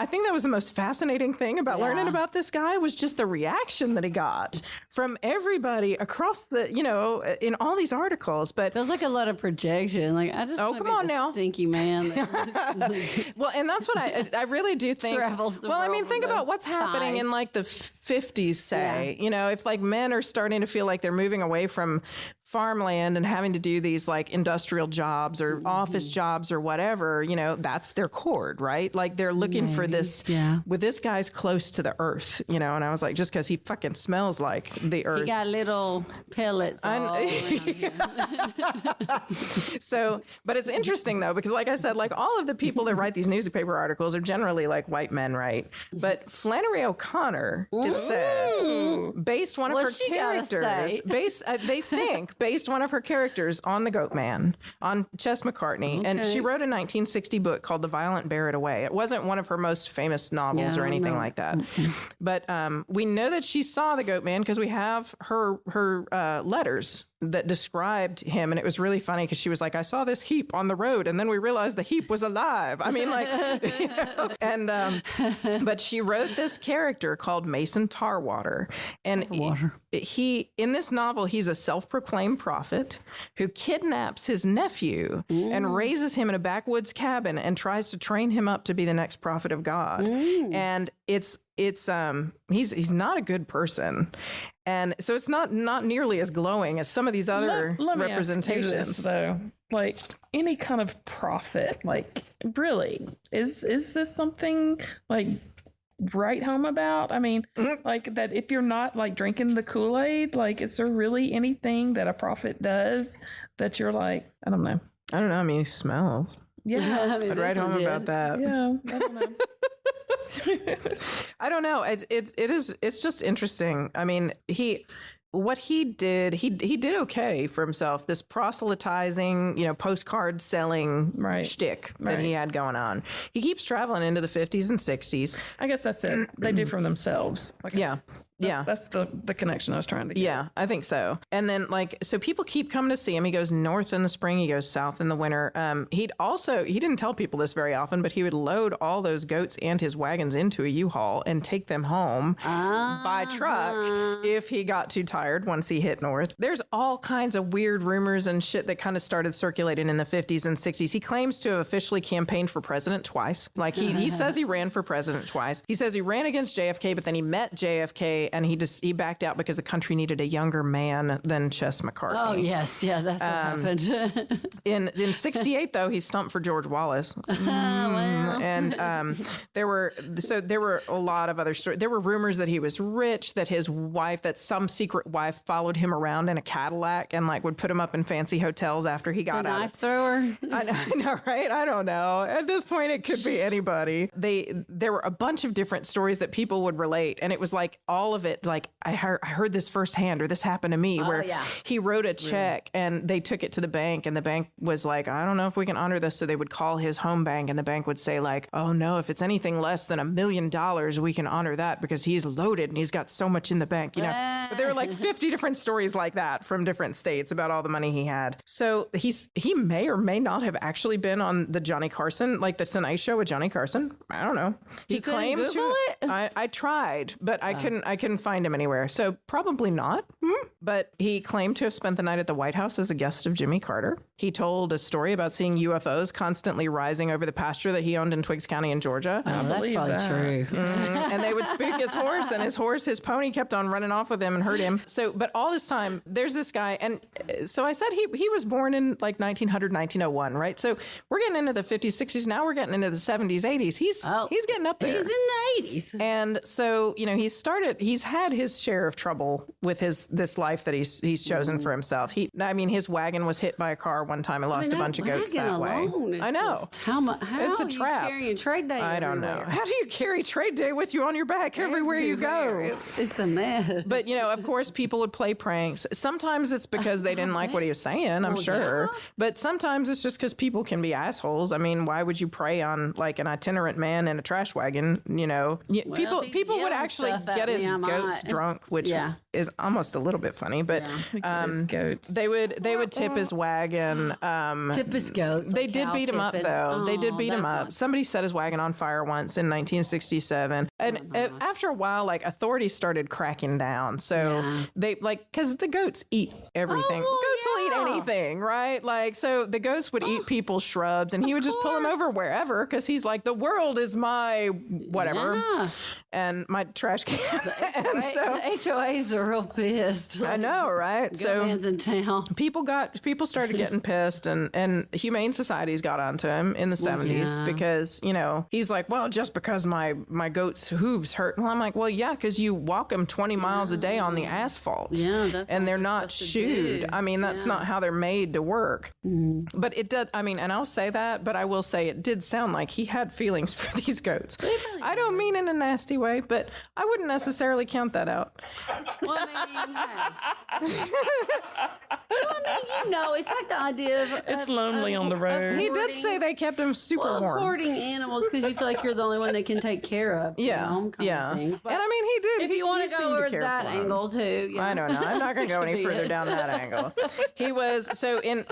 think that was the most fascinating thing about learning about this guy was just the reaction that he got from everybody across the, in all these articles. But feels like a lot of projection. Like, I just come on now, stinky man. Well, and that's what I really do think. Travels the well, I mean, world think with about what's happening in like the 50s, say, if like men are starting to feel like they're moving away from farmland and having to do these like industrial jobs or office jobs or whatever, that's their cord, right? Like they're looking for this, with this guy's close to the earth, and I was like, just because he fucking smells like the earth. He got little pellets all around here. So, but it's interesting though, because like I said, like all of the people that write these newspaper articles are generally like white men, right? But Flannery O'Connor, it said, based one of her characters, based one of her characters on the Goat Man, on Chess McCartney. Okay. And she wrote a 1960 book called The Violent Bear It Away. It wasn't one of her most famous novels or anything like that. But we know that she saw the Goat Man because we have her letters that described him, and it was really funny because she was like, I saw this heap on the road, and then we realized the heap was alive. I mean, like, you know, and but she wrote this character called Mason Tarwater, and he in this novel, he's a self-proclaimed prophet who kidnaps his nephew and raises him in a backwoods cabin and tries to train him up to be the next prophet of God. And he's not a good person. And so it's not nearly as glowing as some of these other Let me representations. ask you this, though, like any kind of prophet, like really, is this something like write home about? I mean, like that if you're not like drinking the Kool-Aid, like is there really anything that a prophet does that you're like, I don't know. I mean, he smells. Yeah, I mean, I'd write home about that. yeah, I don't know. I don't know. It's just interesting. I mean, what he did okay for himself. This proselytizing, postcard selling shtick that he had going on. He keeps traveling into the 50s and 60s. I guess that's it. They do from themselves. Like, that's the connection I was trying to get. Yeah, I think so. And then so people keep coming to see him. He goes north in the spring. He goes south in the winter. He didn't tell people this very often, but he would load all those goats and his wagons into a U-Haul and take them home by truck if he got too tired once he hit north. There's all kinds of weird rumors and shit that kind of started circulating in the 50s and 60s. He claims to have officially campaigned for president twice. Like he says he ran for president twice. He says he ran against JFK, but then he met JFK and he backed out because the country needed a younger man than Ches McCartney. Oh, yes. Yeah, that's what happened. In 68, though, he stumped for George Wallace. And there were a lot of other stories. There were rumors that he was rich, that his wife, that some secret wife followed him around in a Cadillac and would put him up in fancy hotels after he got out. Knife thrower. I know, right? I don't know. At this point, it could be anybody. There were a bunch of different stories that people would relate, and it was like all of it. Like I heard this firsthand, or this happened to me, where he wrote a check and they took it to the bank, and the bank was like, I don't know if we can honor this. So they would call his home bank, and the bank would say like, oh no, if it's anything less than $1 million, we can honor that because he's loaded and he's got so much in the bank, But there were like 50 different stories like that from different states about all the money he had. So he may or may not have actually been on the Johnny Carson, like the Tonight Show with Johnny Carson. I don't know. He claimed Google to. it? I tried, but I couldn't find him anywhere. So probably not. But he claimed to have spent the night at the White House as a guest of Jimmy Carter. He told a story about seeing UFOs constantly rising over the pasture that he owned in Twiggs County in Georgia. Oh, that's probably true. And they would spook his horse, and his pony kept on running off with him and hurt him. So, but all this time, there's this guy. And so I said he was born in like 1900, 1901, right? So we're getting into the 50s, 60s. Now we're getting into the 70s, 80s. He's getting up there. He's in the 80s. And so, he's had his share of trouble with this life that he's chosen for himself. His wagon was hit by a car one time and lost a bunch of goats that way. I know. How it's a are trap. You carrying Trade Day I don't everywhere? know. How do you carry Trade Day with you on your back everywhere you go? It's a mess. But, of course, people would play pranks. Sometimes it's because they didn't like what he was saying, I'm sure. Yeah. But sometimes it's just because people can be assholes. I mean, why would you prey on like an itinerant man in a trash wagon? People would actually get his goats drunk, which is almost a little bit funny. But they would tip his wagon. Tip his goats. They did beat him up, though. They did beat him up. Somebody set his wagon on fire once in 1967. And after a while, authorities started cracking down. So they because the goats eat everything. Goats will eat anything, right? So the goats would eat people's shrubs, and he would just pull them over wherever because he's like, the world is my whatever. Yeah. And my trash can. The HOAs are real pissed. I know, right? So man's in town. People started getting pissed, and humane societies got onto him in the 70s because he's like, well, just because my goat's hooves hurt. Well, I'm like, well, yeah, because you walk them 20 miles a day on the asphalt, and they're not shoed. I mean, that's not how they're made to work. But it did. I mean, and I'll say that, but I will say it did sound like he had feelings for these goats. I don't mean in a nasty way, but I wouldn't necessarily really count that out. Well, I mean, it's like the idea of It's lonely on the road. He did say they kept him super warm. Hoarding animals because you feel like you're the only one they can take care of. Yeah, kind of thing. And I mean, he did. If you want he to go seemed over care that for him. angle too, yeah. I don't know. I'm not going to go any Could be further it. down that angle. He was so in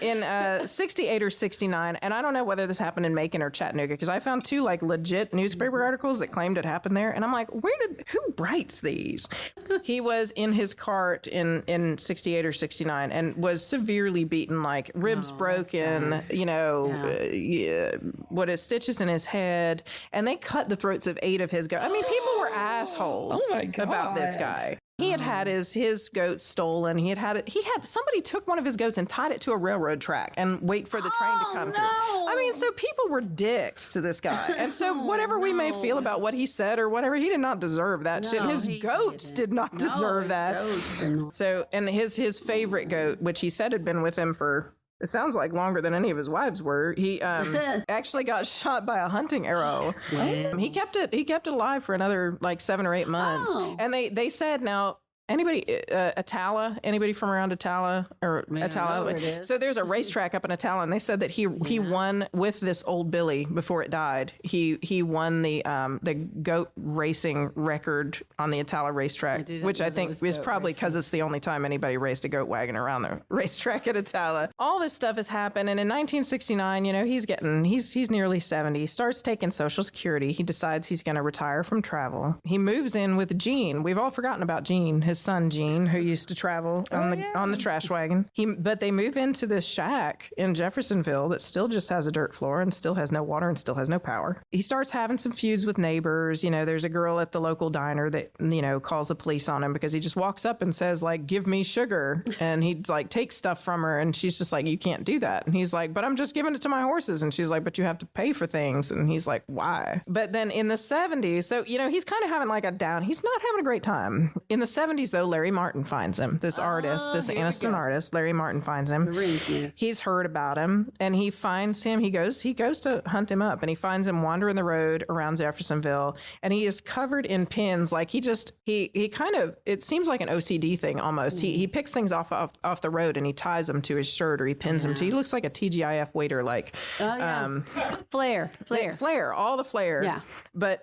68 or 69, and I don't know whether this happened in Macon or Chattanooga because I found two like legit newspaper articles that claimed it happened there, and I'm like, who writes these? He was in his cart in 68 or 69 and was severely beaten, like ribs broken, what is stitches in his head, and they cut the throats of 8 of his goats. I mean, people were assholes about this guy. He had his goats stolen. He had somebody took one of his goats and tied it to a railroad track and wait for the train to come through. I mean, so people were dicks to this guy. And so whatever we may feel about what he said or whatever, he did not deserve that shit. His goats did not deserve that. So, and his favorite goat, which he said had been with him for, it sounds like longer than any of his wives were. He actually got shot by a hunting arrow. Wow. He kept it alive for another like 7 or 8 months. Oh. And they said, now, anybody, Atala, anybody from around Atala or Atala? So there's a racetrack up in Atala, and they said that he won with this old Billy before it died. He won the goat racing record on the Atala racetrack, which I think is probably because it's the only time anybody raced a goat wagon around the racetrack at Atala. All this stuff has happened, and in 1969, he's nearly 70. He starts taking Social Security. He decides he's going to retire from travel. He moves in with Gene. We've all forgotten about Gene, his son Gene, who used to travel on the trash wagon. But they move into this shack in Jeffersonville that still just has a dirt floor and still has no water and still has no power. He starts having some feuds with neighbors. There's a girl at the local diner that, calls the police on him because he just walks up and says, like, give me sugar. And he like takes stuff from her, and she's just like, you can't do that. And he's like, but I'm just giving it to my horses. And she's like, but you have to pay for things. And he's like, why? But then in the 70s, so, he's kind of having like a down. He's not having a great time. In the 70s, though, Larry Martin finds him. This artist, this Anniston artist, Larry Martin finds him. He's heard about him, and he finds him. He goes to hunt him up, and he finds him wandering the road around Jeffersonville, and he is covered in pins. Like he kind of, it seems like an OCD thing almost. He picks things off the road, and he ties them to his shirt, or he pins them to. He looks like a TGIF waiter, like Flair, all the Flair. Yeah, but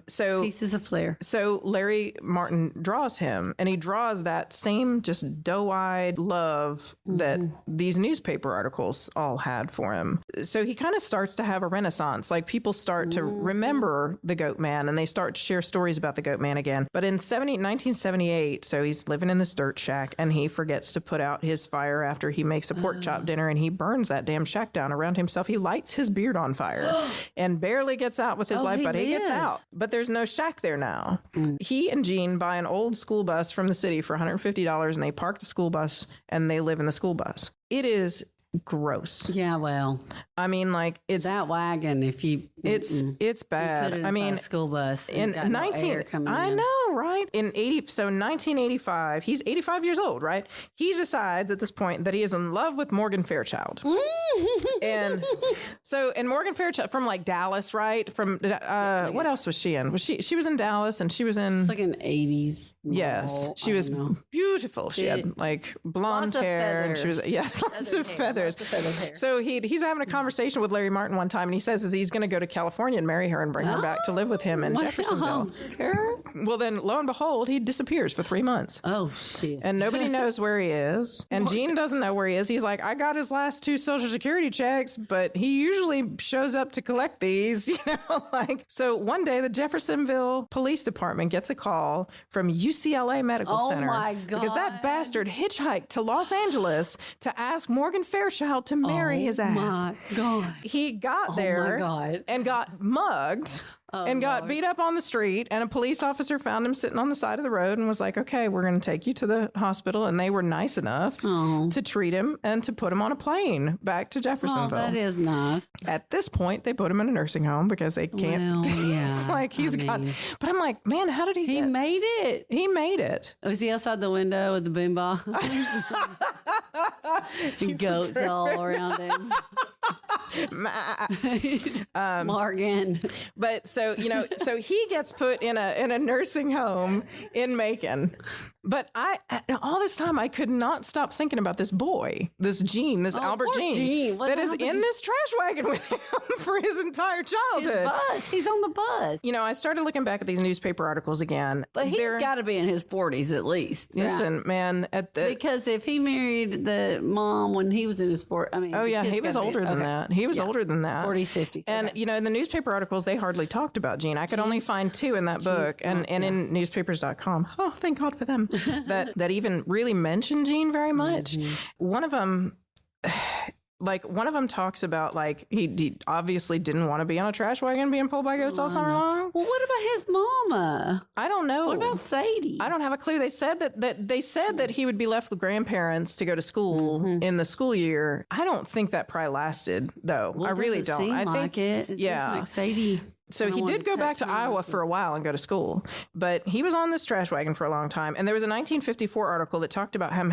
so pieces of Flair. So Larry Martin draws him, and he draws that same just doe-eyed love that these newspaper articles all had for him. So he kind of starts to have a renaissance. Like people start to remember the Goat Man, and they start to share stories about the Goat Man again. But in 1978, so he's living in this dirt shack, and he forgets to put out his fire after he makes a pork chop dinner, and he burns that damn shack down around himself. He lights his beard on fire and barely gets out with his life, but he gets out. But there's no shack there now. He and Gene buy an old school bus from the city for $150, and they park the school bus, and they live in the school bus. It is gross. Yeah, well, I mean, like it's that wagon. If you, it's bad. You put it I mean, a school bus. In 1985, he's 85 years old, right? He decides at this point that he is in love with Morgan Fairchild, and Morgan Fairchild from like Dallas, right? From what else was she in? She was in Dallas, and she was in. It's like an 80s. Yes, she was beautiful. She had like blonde hair, and she was lots of feathers. So he's having a conversation with Larry Martin one time, and he says he's going to go to California and marry her and bring her back to live with him in Jeffersonville. Well, then lo and behold, he disappears for 3 months. Oh shit! And nobody knows where he is, and Gene doesn't know where he is. He's like, I got his last 2 Social Security checks, but he usually shows up to collect these. So one day the Jeffersonville Police Department gets a call from UCLA Medical Center. Oh my God! Because that bastard hitchhiked to Los Angeles to ask Morgan Fairchild to marry his ass. Oh my God! He got there and got mugged. And got beat up on the street, and a police officer found him sitting on the side of the road and was like, okay, we're going to take you to the hospital. And they were nice enough to treat him and to put him on a plane back to Jeffersonville. Oh, that is nice. At this point, they put him in a nursing home because they can't. Well, yeah. It's like but I'm like, man, how did he made it. He made it. Was he outside the window with the boombox? Goats all around him. Morgan. But so he gets put in a nursing home in Macon. But all this time I could not stop thinking about this boy, this Gene, this Albert poor Gene, Gene. What that is happened? in this trash wagon with him for his entire His childhood. bus. He's on the bus. I started looking back at these newspaper articles again. But he's got to be in his 40s at least. Listen, man, Because if he married the mom when he was in his 40s, I mean. oh yeah, the he kid's was gotta be- older than okay. that. He was older than that. 40s, 50s. And okay. in the newspaper articles, they hardly talked about Gene. I could only find 2 in that book, and in newspapers.com. Oh, thank God for them. that even really mentioned Gene very much. One of them. One of them talks about he obviously didn't want to be on a trash wagon being pulled by goats all summer long. Well, what about his mama? I don't know. What about Sadie? I don't have a clue. They said that he would be left with grandparents to go to school in the school year. I don't think that probably lasted though. Well, I really doesn't don't. seem I think like it. It yeah. seems like Sadie. So he did go back to Iowa for a while and go to school, but he was on this trash wagon for a long time. And there was a 1954 article that talked about him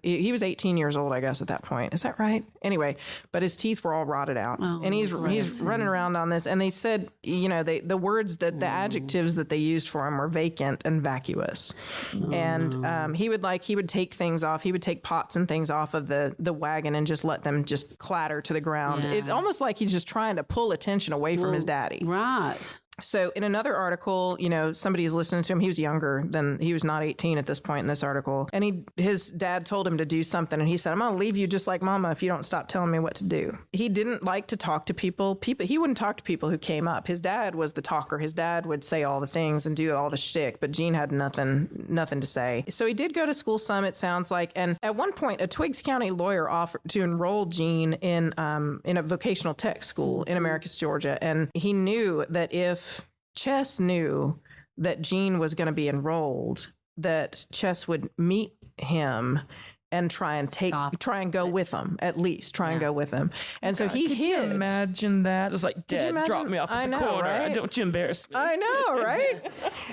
he was 18 years old, I guess, at that point. Is that right? Anyway, but his teeth were all rotted out, and he's running around on this. And they said, the words the adjectives that they used for him were vacant and vacuous. And he would take things off. He would take pots and things off of the wagon and just let them just clatter to the ground. Yeah. It's almost like he's just trying to pull attention away from his daddy. Right. So in another article, somebody is listening to him. He was younger than he was not 18 at this point in this article. And his dad told him to do something. And he said, I'm going to leave you just like mama if you don't stop telling me what to do. He didn't like to talk to people. He wouldn't talk to people who came up. His dad was the talker. His dad would say all the things and do all the shtick. But Gene had nothing to say. So he did go to school some, it sounds like. And at one point, a Twiggs County lawyer offered to enroll Gene in a vocational tech school in Americus, Georgia. And he knew that if Chess knew that Gene was going to be enrolled, that Chess would meet him and try and go with him, at least try and go with him. And so he Could hid. you imagine that? It's like, Dad, drop me off at the corner. Right? Don't you embarrass me. I know, right?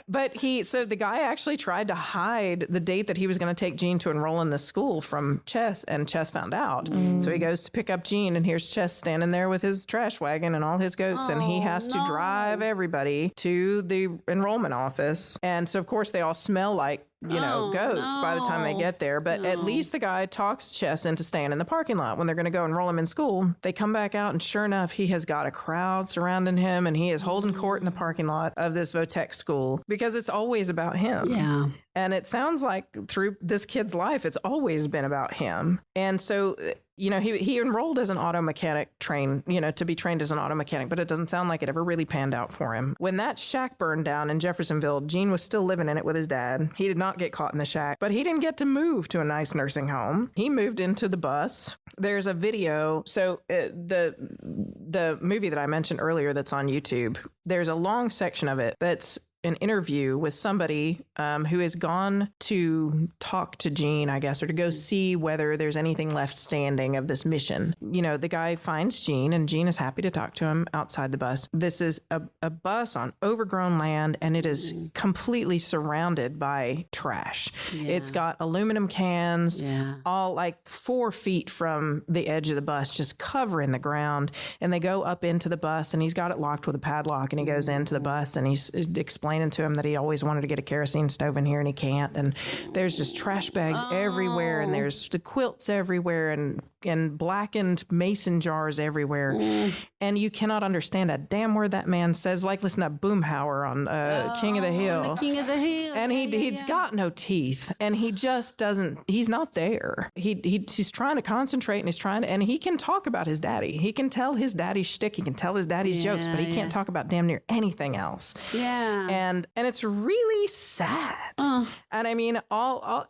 But so the guy actually tried to hide the date that he was going to take Gene to enroll in the school from Chess, and Chess found out. So he goes to pick up Gene, and here's Chess standing there with his trash wagon and all his goats, and he has to drive everybody to the enrollment office. And so, of course, they all smell like goats by the time they get there. But at least the guy talks Chess into staying in the parking lot when they're going to go enroll him in school. They come back out, and sure enough, he has got a crowd surrounding him, and he is holding court in the parking lot of this Votech school because it's always about him. Yeah. And it sounds like through this kid's life, it's always been about him. And so, he enrolled as an auto mechanic to be trained as an auto mechanic, but it doesn't sound like it ever really panned out for him. When that shack burned down in Jeffersonville, Gene was still living in it with his dad. He did not get caught in the shack, but he didn't get to move to a nice nursing home. He moved into the bus. There's a video. So the movie that I mentioned earlier that's on YouTube, there's a long section of it that's an interview with somebody who has gone to talk to Gene, I guess, or to go see whether there's anything left standing of this mission. The guy finds Gene, and Gene is happy to talk to him outside the bus. This is a bus on overgrown land, and it is completely surrounded by trash. Yeah. It's got aluminum cans, all like 4 feet from the edge of the bus, just covering the ground. And they go up into the bus, and he's got it locked with a padlock, and he goes into the bus, and he's explaining to him that he always wanted to get a kerosene stove in here and he can't, and there's just trash bags everywhere, and there's the quilts everywhere, and blackened mason jars everywhere, and you cannot understand a damn word that man says. Like, listen to Boomhauer on King of the Hill. The King of the Hill. And he's got no teeth, and he just doesn't, he's not there. He's trying to concentrate, and he can talk about his daddy. He can tell his daddy's shtick, he can tell his daddy's jokes, but he can't talk about damn near anything else. Yeah. And it's really sad. And I mean,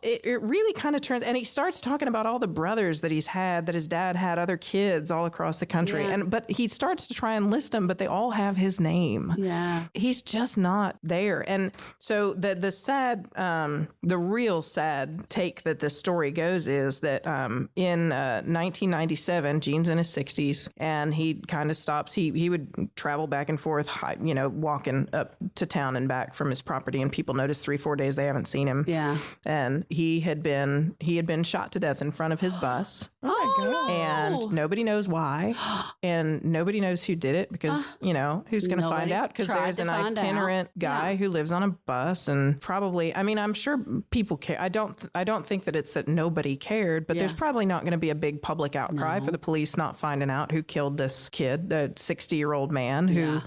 it really kind of turns, and he starts talking about all the brothers that he's had, that his dad had other kids all across the country. Yeah. But he starts to try and list them, but they all have his name. Yeah. He's just not there. And so the real sad take that this story goes is that in 1997, Gene's in his 60s, and he kind of stops. He would travel back and forth, walking up to town in coming back from his property, and people noticed 3-4 days they haven't seen him. Yeah. And he had been shot to death in front of his bus. Oh my God. And nobody knows why, and nobody knows who did it, because who's going to find out, because there's an itinerant guy who lives on a bus, and probably, I mean, I'm sure people care. I don't think that it's that nobody cared, but there's probably not going to be a big public outcry for the police not finding out who killed this kid, a 60-year-old man who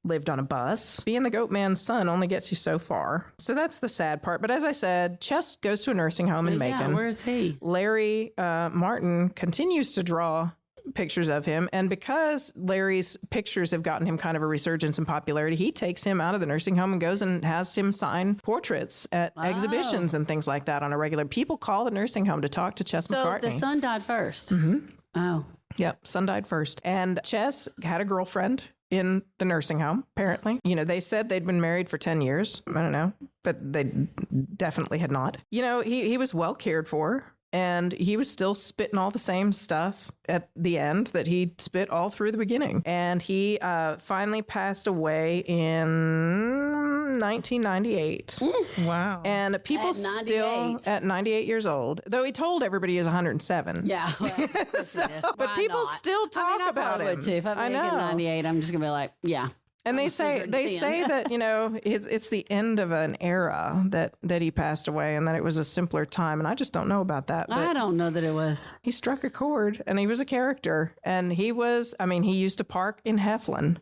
lived on a bus. Being the goat man's son only gets you so far. So that's the sad part. But as I said, Chess goes to a nursing home in Macon. Where is he? Larry Martin continues to draw pictures of him, and because Larry's pictures have gotten him kind of a resurgence in popularity, he takes him out of the nursing home and goes and has him sign portraits at exhibitions and things like that on a regular. People call the nursing home to talk to Chess McCartney. So the son died first. Mm-hmm. Oh. Yep, son died first. And Chess had a girlfriend in the nursing home, apparently. They said they'd been married for 10 years. I don't know, but they definitely had not. He was well cared for. And he was still spitting all the same stuff at the end that he spit all through the beginning. And he finally passed away in 1998. Wow. And people still, at 98 years old, though he told everybody he was 107. Yeah. Well, but people still talk about him. Would too. If I make it 98, I'm just going to be like, yeah. And they say that, it's the end of an era that he passed away, and that it was a simpler time. And I just don't know about that. But I don't know that it was. He struck a chord, and he was a character. And he used to park in Heflin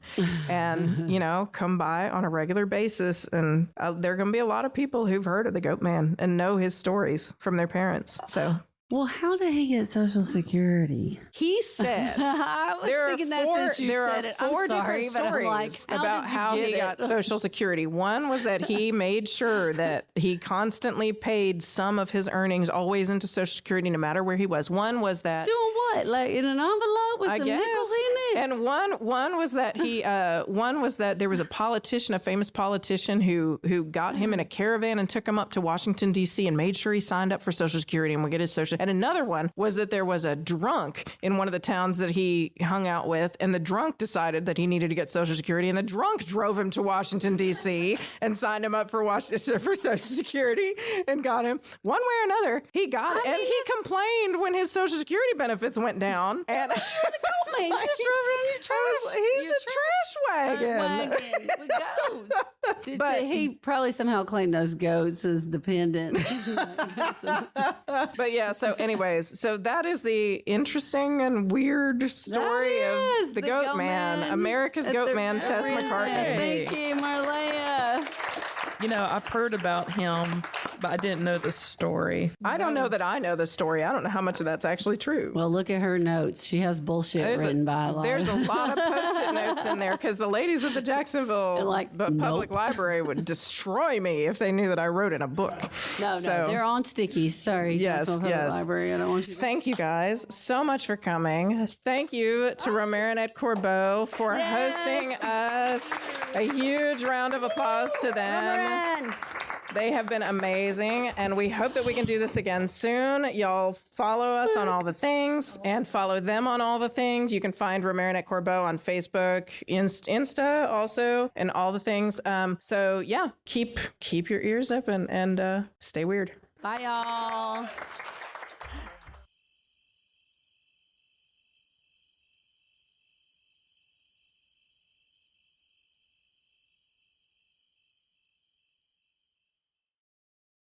and, come by on a regular basis. And there are going to be a lot of people who've heard of the Goat Man and know his stories from their parents. So... Well, how did he get Social Security? He said I was thinking that since you said it. Four different stories about how he got Social Security. One was that he made sure that he constantly paid some of his earnings always into Social Security, no matter where he was. One was that doing what, like in an envelope with some nickels in it. And one was that there was a famous politician who got him in a caravan and took him up to Washington D.C. and made sure he signed up for Social Security and would get his Social. And another one was that there was a drunk in one of the towns that he hung out with, and the drunk decided that he needed to get Social Security, and the drunk drove him to Washington, D.C. and signed him up for Social Security and got him. One way or another, he got it. And he complained when his Social Security benefits went down. And he's a trash wagon. With goats. But he probably somehow claimed those goats as dependent. But yeah, so anyways, so that is the interesting and weird story of the Goat Man, America's Goat Man, Chess McCartney. Thank you, Marleah. I've heard about him, but I didn't know the story. I don't know that I know the story. I don't know how much of that's actually true. Well, look at her notes. She has bullshit written by a lot. There's a lot of Post-it notes in there, because the ladies at the Jacksonville Public Library would destroy me if they knew that I wrote in a book. No, they're on stickies. Sorry, Jacksonville Public Library. I don't want you to... Thank you guys so much for coming. Thank you to Romarin at Corbeaux for hosting us. A huge round of applause to them. They have been amazing, and we hope that we can do this again soon. Y'all follow us on all the things and follow them on all the things. You can find Romarin at Corbeaux on Facebook, Insta also, and all the things. So yeah, keep your ears open and stay weird. Bye, y'all.